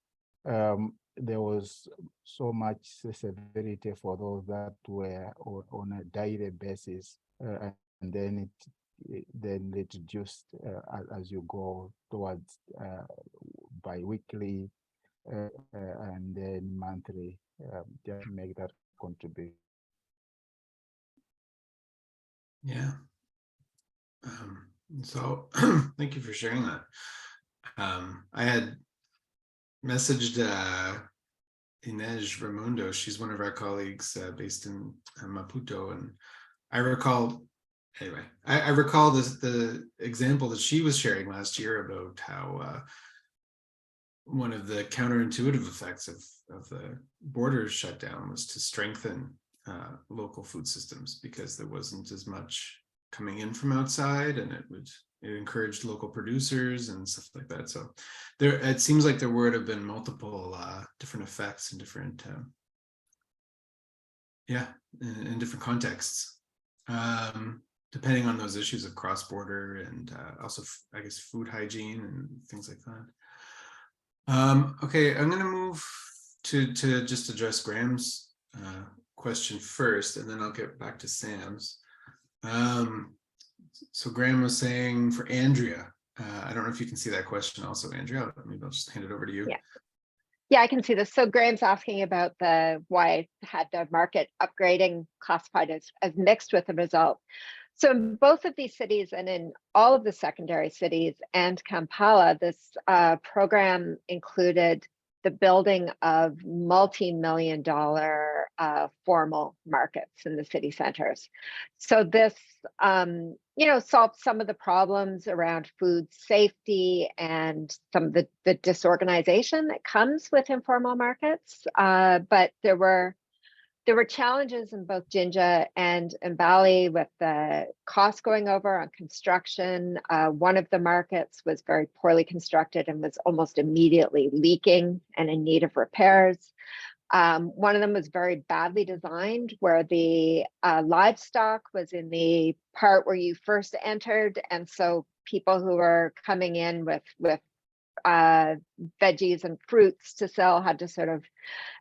there was so much severity for those that were on a daily basis, and then it reduced as you go towards bi-weekly and then monthly, just make that contribution. Yeah. So thank you for sharing that. I had messaged Inês Raimundo. She's one of our colleagues based in Maputo, and I recall, anyway, I recall the example that she was sharing last year about how one of the counterintuitive effects of the borders shutdown was to strengthen local food systems, because there wasn't as much coming in from outside, and it encouraged local producers and stuff like that. So it seems like there would have been multiple different effects in different in different contexts, depending on those issues of cross-border and also I guess food hygiene and things like that. Okay, I'm going to move to just address Graham's question first, and then I'll get back to Sam's. So Graham was saying for Andrea, I don't know if you can see that question also, Andrea. Maybe I'll just hand it over to you. Yeah, I can see this. So Graham's asking about why had the market upgrading classified as mixed with the result. So in both of these cities and in all of the secondary cities and Kampala, this program included the building of multi-million-dollar formal markets in the city centers. So this, solved some of the problems around food safety and some of the disorganization that comes with informal markets. But there were challenges in both Jinja and Mbali with the cost going over on construction. One of the markets was very poorly constructed and was almost immediately leaking and in need of repairs. One of them was very badly designed, where the livestock was in the part where you first entered. And so people who were coming in with veggies and fruits to sell had to sort of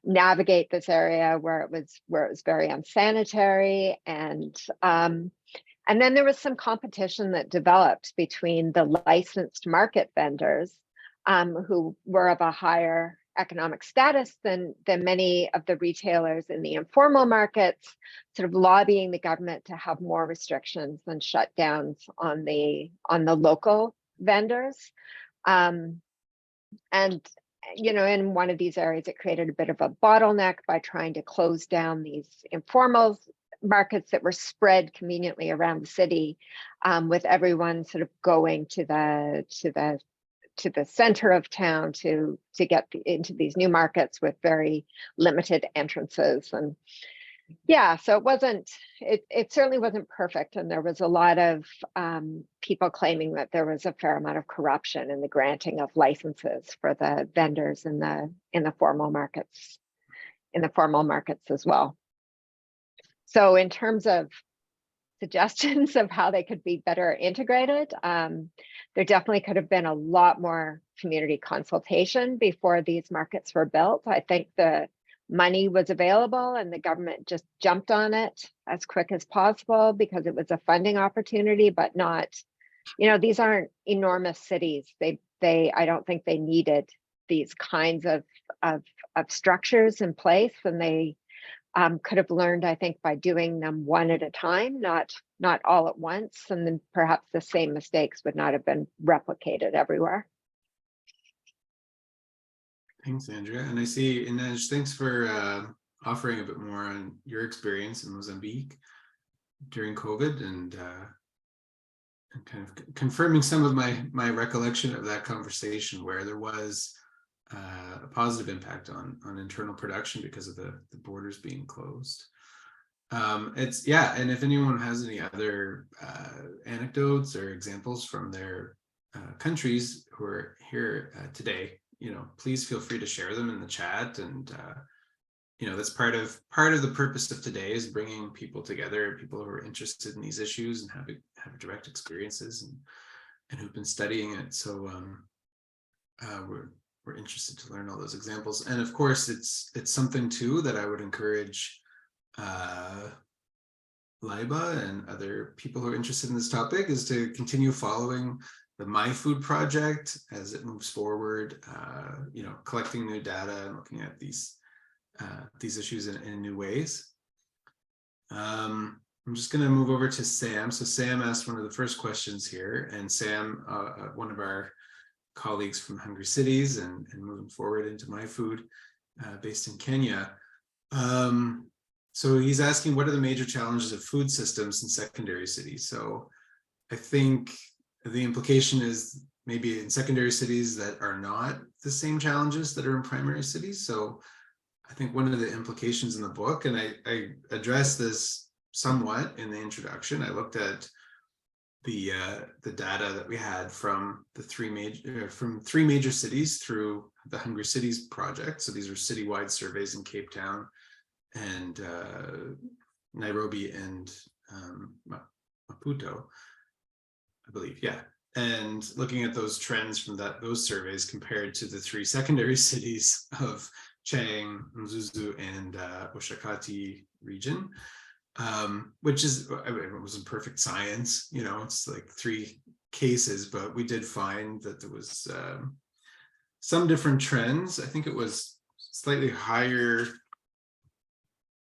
navigate this area where it was very unsanitary, and then there was some competition that developed between the licensed market vendors who were of a higher economic status than many of the retailers in the informal markets, sort of lobbying the government to have more restrictions and shutdowns on the local vendors. And in one of these areas, it created a bit of a bottleneck by trying to close down these informal markets that were spread conveniently around the city, with everyone sort of going to the center of town to get into these new markets with very limited entrances. And yeah, so it certainly wasn't perfect, and there was a lot of people claiming that there was a fair amount of corruption in the granting of licenses for the vendors in the formal markets as well. So in terms of suggestions of how they could be better integrated, there definitely could have been a lot more community consultation before these markets were built. I think the money was available and the government just jumped on it as quick as possible because it was a funding opportunity, but not, these aren't enormous cities. I don't think they needed these kinds of structures in place, and they could have learned, I think, by doing them one at a time, not all at once, and then perhaps the same mistakes would not have been replicated everywhere. Thanks, Andrea. And I see, Inês, thanks for offering a bit more on your experience in Mozambique during COVID, and kind of confirming some of my recollection of that conversation, where there was a positive impact on internal production because of the borders being closed. It's and if anyone has any other anecdotes or examples from their countries who are here today, please feel free to share them in the chat. And that's part of the purpose of today, is bringing people together, people who are interested in these issues and have direct experiences and who've been studying it. So we're interested to learn all those examples. And of course, it's something too that I would encourage Laiba and other people who are interested in this topic, is to continue following the MiFOOD project as it moves forward, collecting new data and looking at these issues in new ways. I'm just going to move over to Sam. So Sam asked one of the first questions here, and Sam, one of our colleagues from Hungry Cities and moving forward into MiFOOD, based in Kenya. So he's asking, what are the major challenges of food systems in secondary cities? So I think the implication is maybe in secondary cities that are not the same challenges that are in primary cities. So I think one of the implications in the book, and I addressed this somewhat in the introduction, I looked at the data that we had from the three major cities through the Hungry Cities project. So these are citywide surveys in Cape Town and Nairobi and Maputo, I believe, yeah. And looking at those trends from those surveys compared to the three secondary cities of Chang, Mzuzu, and Oshakati region, which is, it wasn't perfect science, it's like 3 cases, but we did find that there was some different trends. I think it was slightly higher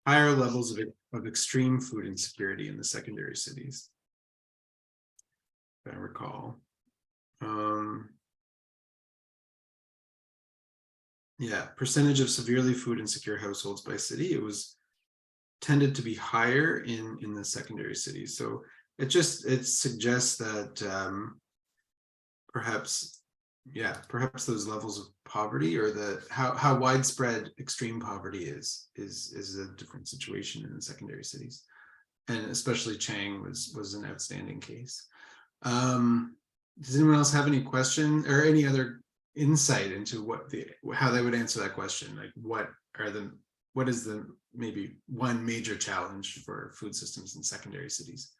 levels of extreme food insecurity in the secondary cities, if I recall. Percentage of severely food insecure households by city, it was tended to be higher in the secondary cities. So it suggests that perhaps those levels of poverty, or how widespread extreme poverty is a different situation in the secondary cities, and especially Chang was an outstanding case. Does anyone else have any question or any other insight into how they would answer that question? Like, what is the maybe one major challenge for food systems in secondary cities?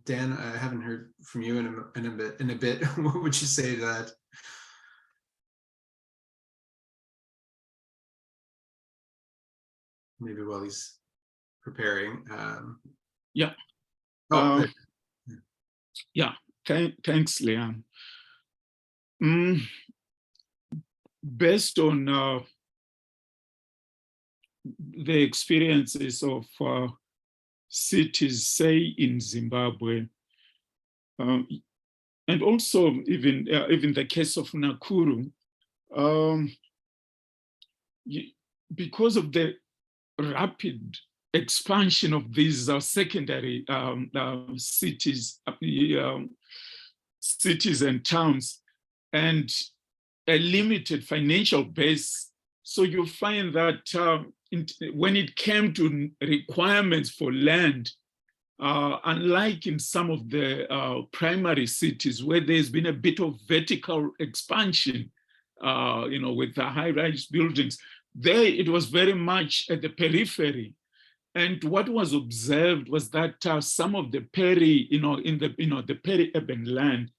Dan, I haven't heard from you in a bit. What would you say to that? Maybe while he's preparing. Yeah. Yeah. Thanks, Liam. Based on the experiences of cities, say in Zimbabwe, and also even the case of Nakuru, because of the rapid expansion of these secondary cities and towns, and a limited financial base. So you find that when it came to requirements for land, unlike in some of the primary cities where there's been a bit of vertical expansion, with the high-rise buildings, there it was very much at the periphery. And what was observed was that some of the the peri-urban land,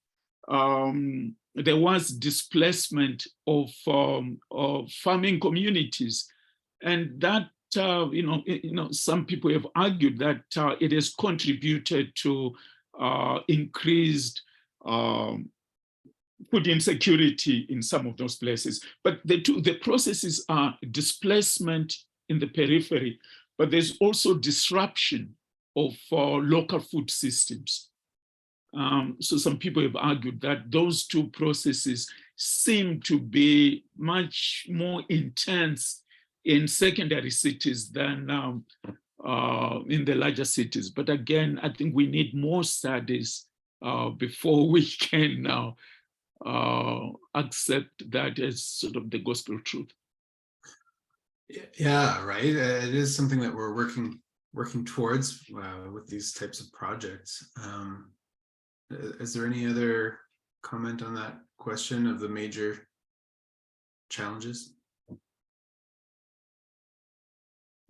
there was displacement of farming communities, and that some people have argued that it has contributed to increased food insecurity in some of those places. But the processes are displacement in the periphery, but there's also disruption of local food systems. So some people have argued that those two processes seem to be much more intense in secondary cities than in the larger cities. But again, I think we need more studies before we can accept that as sort of the gospel truth. Yeah, right. It is something that we're working towards with these types of projects. Is there any other comment on that question of the major challenges?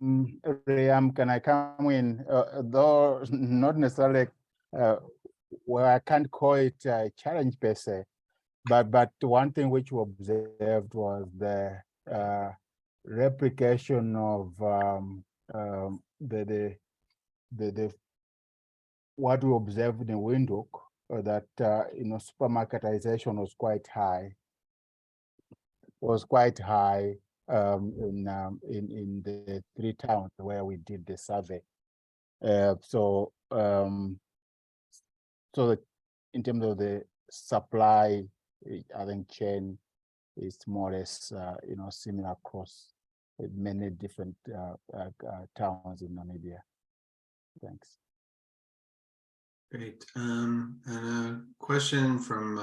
Liam, can I come in? Though not necessarily, well, I can't call it a challenge per se, but one thing which we observed was the replication of the what we observed in Windhoek, that supermarketization was quite high. In the 3 towns where we did the survey. So that in terms of the supply, I think chain is more or less similar across many different towns in Namibia. Thanks. Great. And a question from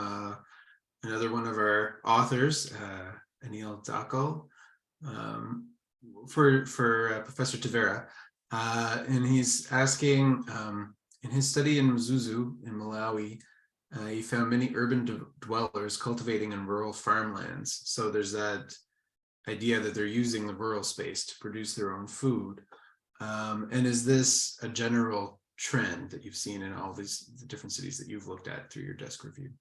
another one of our authors, Anil Dakal, for Professor Tavera, and he's asking, in his study in Mzuzu in Malawi, he found many urban dwellers cultivating in rural farmlands. So there's that idea that they're using the rural space to produce their own food. And is this a general trend that you've seen in all the different cities that you've looked at through your desk review?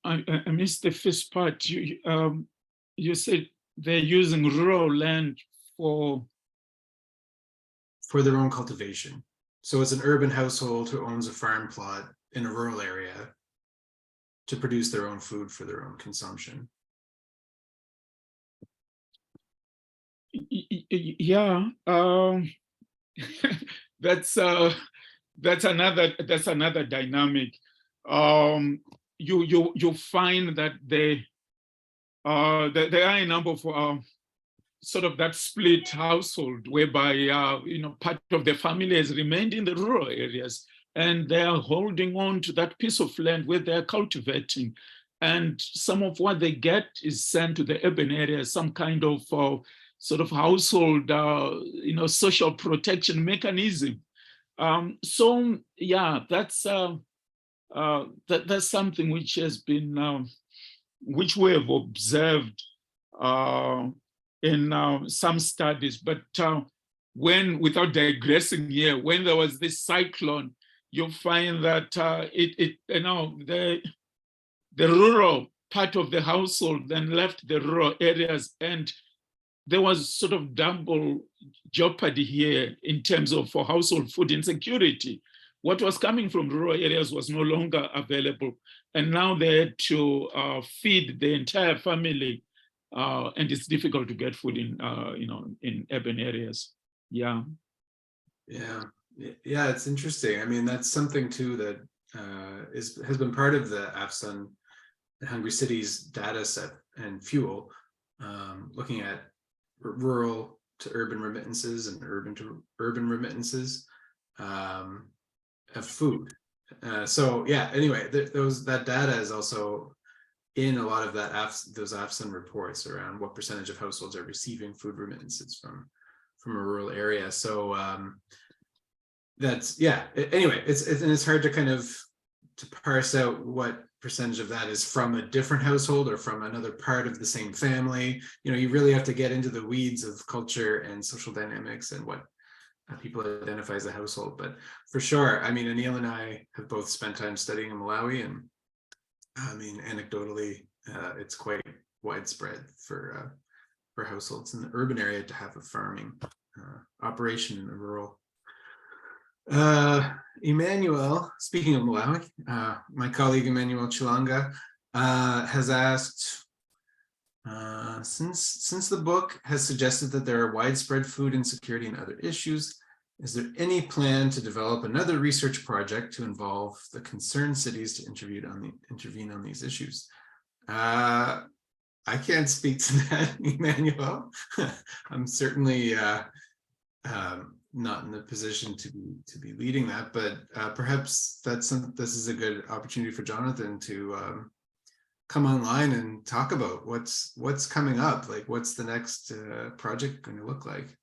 I missed the first part. You said they're using rural land for their own cultivation. So it's an urban household who owns a farm plot in a rural area to produce their own food for their own consumption. Yeah, that's another dynamic. You find that there are a number of sort of that split household whereby part of the family has remained in the rural areas and they are holding on to that piece of land where they are cultivating, and some of what they get is sent to the urban areas, some kind of sort of household social protection mechanism. So yeah, that's something which has been which we have observed in some studies, but when, without digressing here, when there was this cyclone, you'll find that the rural part of the household then left the rural areas, and there was sort of double jeopardy here in terms of for household food insecurity. What was coming from rural areas was no longer available, and now they had to feed the entire family, and it's difficult to get food in in urban areas. Yeah. Yeah, it's interesting. I mean, that's something too that has been part of the AFSUN, the Hungry Cities data set and fuel, looking at rural to urban remittances and urban to urban remittances of food. So yeah, anyway, that data is also in a lot of those AFSUN reports around what percentage of households are receiving food remittances from a rural area. So that's, yeah, anyway, it's hard to kind of to parse out what percentage of that is from a different household or from another part of the same family. You really have to get into the weeds of culture and social dynamics and what people identify as a household. But for sure, I mean, Anil and I have both spent time studying in Malawi, and I mean, anecdotally, it's quite widespread for households in the urban area to have a farming operation in the rural. Emmanuel, speaking of Malawi, my colleague Emmanuel Chilanga has asked, since the book has suggested that there are widespread food insecurity and other issues, is there any plan to develop another research project to involve the concerned cities to intervene on these issues? I can't speak to that, Emmanuel. I'm certainly not in the position to be leading that, but perhaps this is a good opportunity for Jonathan to come online and talk about what's coming up, like what's the next project going to look like.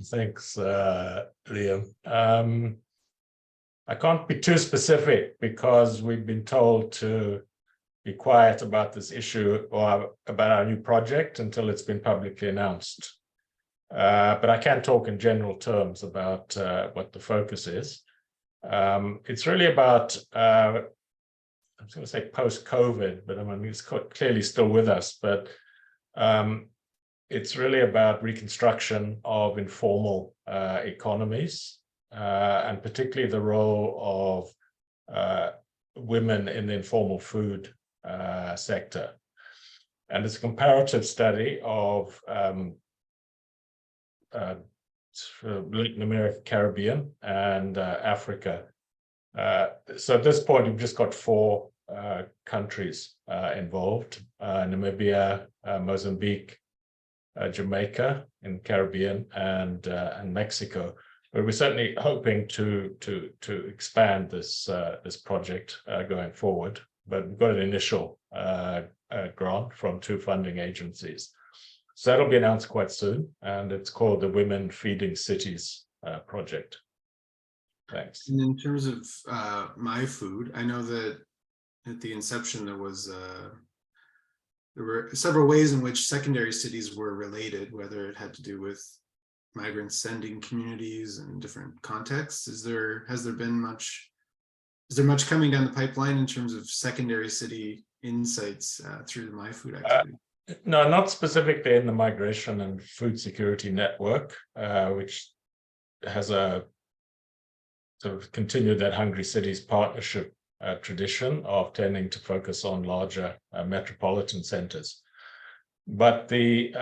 Thanks, Liam. I can't be too specific because we've been told to be quiet about this issue or about our new project until it's been publicly announced. But I can talk in general terms about what the focus is. It's really about, I was going to say post-COVID, but I mean, it's clearly still with us, but it's really about reconstruction of informal economies, and particularly the role of women in the informal food sector. And it's a comparative study of Latin America, Caribbean, and Africa. So at this point, we've just got 4 countries involved: Namibia, Mozambique, Jamaica in Caribbean, and Mexico. But we're certainly hoping to expand this project going forward. But we've got an initial grant from 2 funding agencies. So that'll be announced quite soon, and it's called the Women Feeding Cities project. Thanks. And in terms of MiFOOD, I know that at the inception there were several ways in which secondary cities were related, whether it had to do with migrants sending communities in different contexts. Is there much coming down the pipeline in terms of secondary city insights through the MiFOOD activity? No, not specifically in the Migration and Food Security Network, which has a sort of continued that Hungry Cities partnership tradition of tending to focus on larger metropolitan centers. But the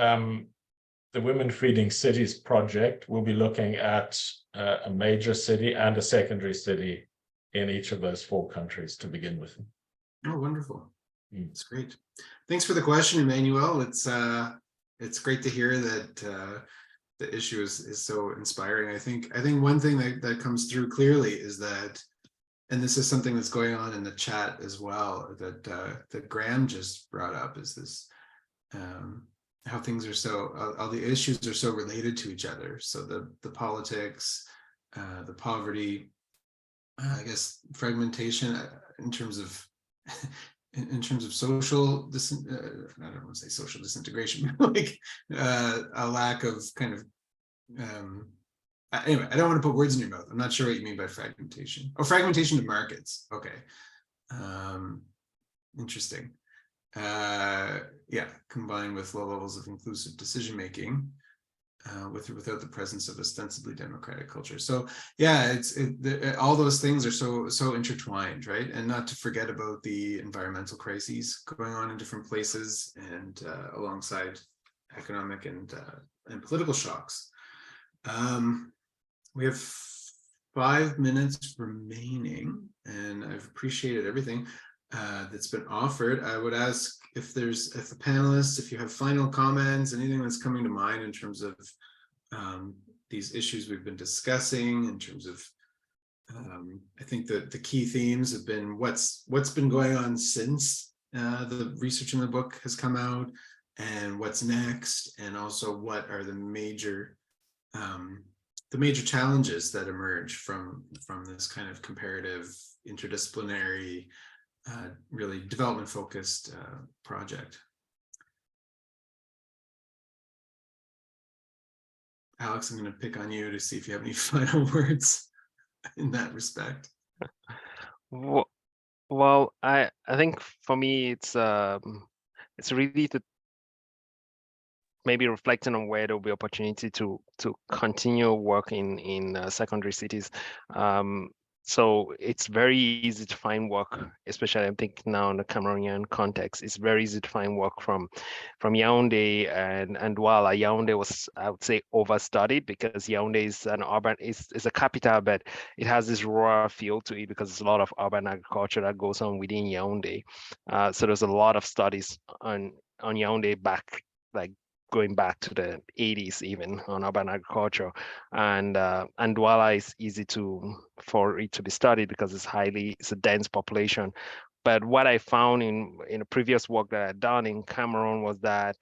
Women Feeding Cities project will be looking at a major city and a secondary city in each of those 4 countries to begin with. Oh, wonderful. It's great. Thanks for the question, Emmanuel. It's great to hear that the issue is so inspiring. I think one thing that comes through clearly is that, and this is something that's going on in the chat as well, that Graham just brought up, is this how things are so, all the issues are so related to each other. So the politics, the poverty, I guess fragmentation in terms of social, I don't want to say social disintegration, but like a lack of kind of, anyway, I don't want to put words in your mouth. I'm not sure what you mean by fragmentation. Oh, fragmentation of markets. Okay. Interesting. Yeah, combined with low levels of inclusive decision-making, without the presence of ostensibly democratic culture. So yeah, all those things are so intertwined, right? And not to forget about the environmental crises going on in different places, and alongside economic and political shocks. We have 5 minutes remaining, and I've appreciated everything that's been offered. I would ask if the panelists, if you have final comments, anything that's coming to mind in terms of these issues we've been discussing, in terms of, I think that the key themes have been what's been going on since the research in the book has come out, and what's next, and also what are the major challenges that emerge from this kind of comparative, interdisciplinary, really development-focused project. Alex, I'm going to pick on you to see if you have any final words in that respect. Well, I think for me it's really to maybe reflecting on where there will be opportunity to continue work in secondary cities. So it's very easy to find work, especially I think now in the Cameroonian context. It's very easy to find work from Yaoundé, and while Yaoundé was, I would say, overstudied, because Yaoundé is an urban, is a capital, but it has this rural feel to it because there's a lot of urban agriculture that goes on within Yaoundé. So there's a lot of studies on Yaoundé back like going back to the 80s even on urban agriculture, and Douala is easy for it to be studied because it's a dense population. But what I found in a previous work that I'd done in Cameroon was that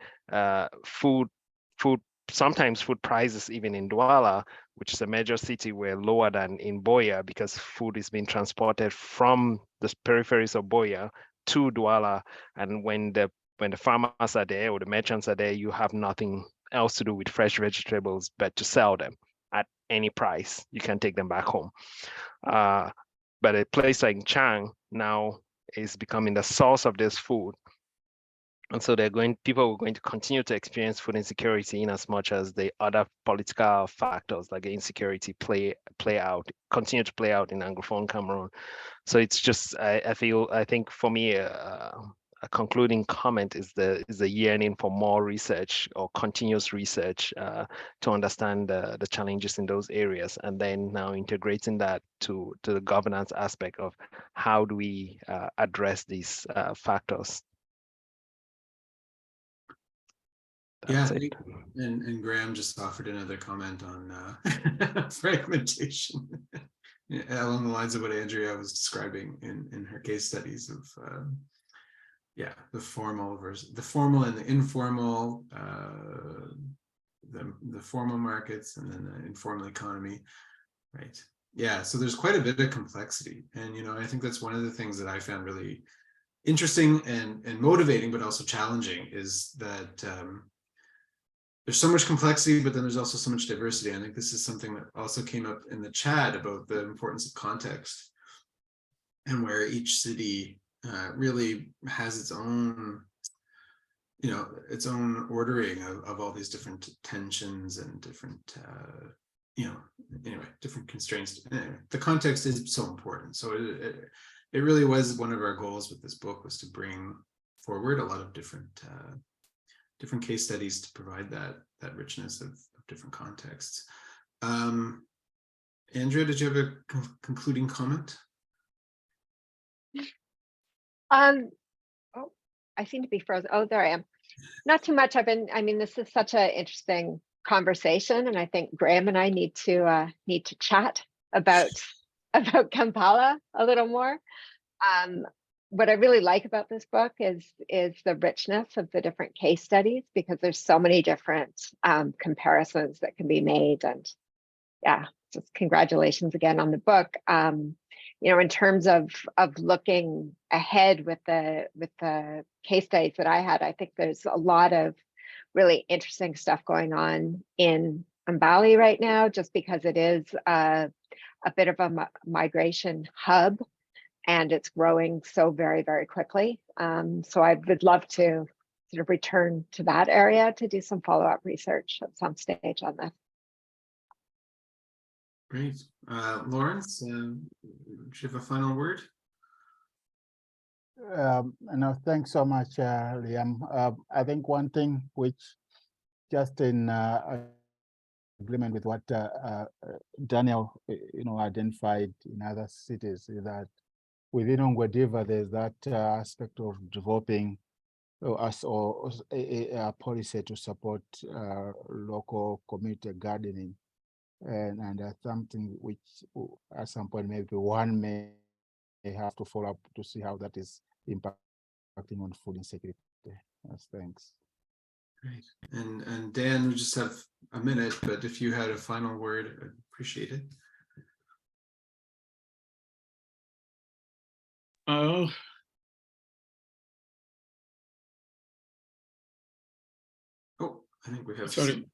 sometimes food prices even in Douala, which is a major city, were lower than in Buea because food is being transported from the peripheries of Buea to Douala, and when the farmers are there or the merchants are there, you have nothing else to do with fresh vegetables but to sell them at any price. You can take them back home. But a place like Chang now is becoming the source of this food. And so people are going to continue to experience food insecurity in as much as the other political factors like insecurity continue to play out in Anglophone Cameroon. So it's just, I think for me, a concluding comment is the yearning for more research or continuous research to understand the challenges in those areas, and then now integrating that to the governance aspect of how do we address these factors. And Graham just offered another comment on fragmentation along the lines of what Andrea was describing in her case studies of the formal and the informal, the formal markets, and then the informal economy, right? Yeah, so there's quite a bit of complexity, and I think that's one of the things that I found really interesting and motivating, but also challenging, is that there's so much complexity, but then there's also so much diversity. I think this is something that also came up in the chat about the importance of context, and where each city really has its own, its own ordering of all these different tensions and different, different constraints. Anyway, the context is so important. So it really was one of our goals with this book, was to bring forward a lot of different case studies to provide that richness of different contexts. Andrea, did you have a concluding comment? Oh, I seem to be frozen. Oh, there I am. Not too much. This is such an interesting conversation, and I think Graham and I need to chat about Kampala a little more. What I really like about this book is the richness of the different case studies, because there's so many different comparisons that can be made. And yeah, just congratulations again on the book. In terms of looking ahead with the case studies that I had, I think there's a lot of really interesting stuff going on in Mbali right now, just because it is a bit of a migration hub, and it's growing so very, very quickly. So I would love to sort of return to that area to do some follow-up research at some stage on this. Great. Lawrence, do you have a final word? No, thanks so much, Liam. I think one thing which, just in agreement with what Daniel, identified in other cities, is that within Ongwediva, there's that aspect of developing a policy to support local community gardening, and that's something which at some point maybe one may have to follow up to see how that is impacting on food insecurity. Yes, thanks. Great. And Dan, we just have a minute, but if you had a final word, I'd appreciate it. Oh, I think we have. Sorry.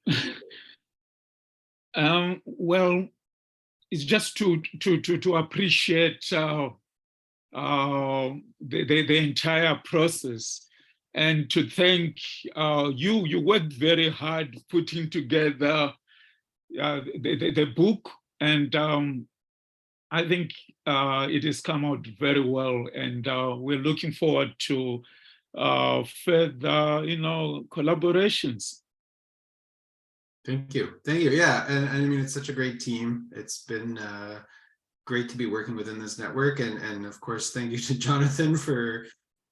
Well, it's just to appreciate the entire process, and to thank you. You worked very hard putting together the book, and I think it has come out very well, and we're looking forward to further, collaborations. Thank you. Yeah, and it's such a great team. It's been great to be working within this network, and of course, thank you to Jonathan for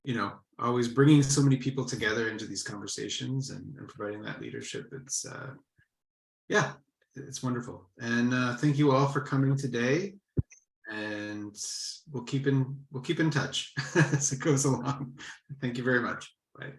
you know, always bringing so many people together into these conversations and providing that leadership. It's yeah, it's wonderful. And thank you all for coming today. And we'll keep in touch as it goes along. Thank you very much. Bye.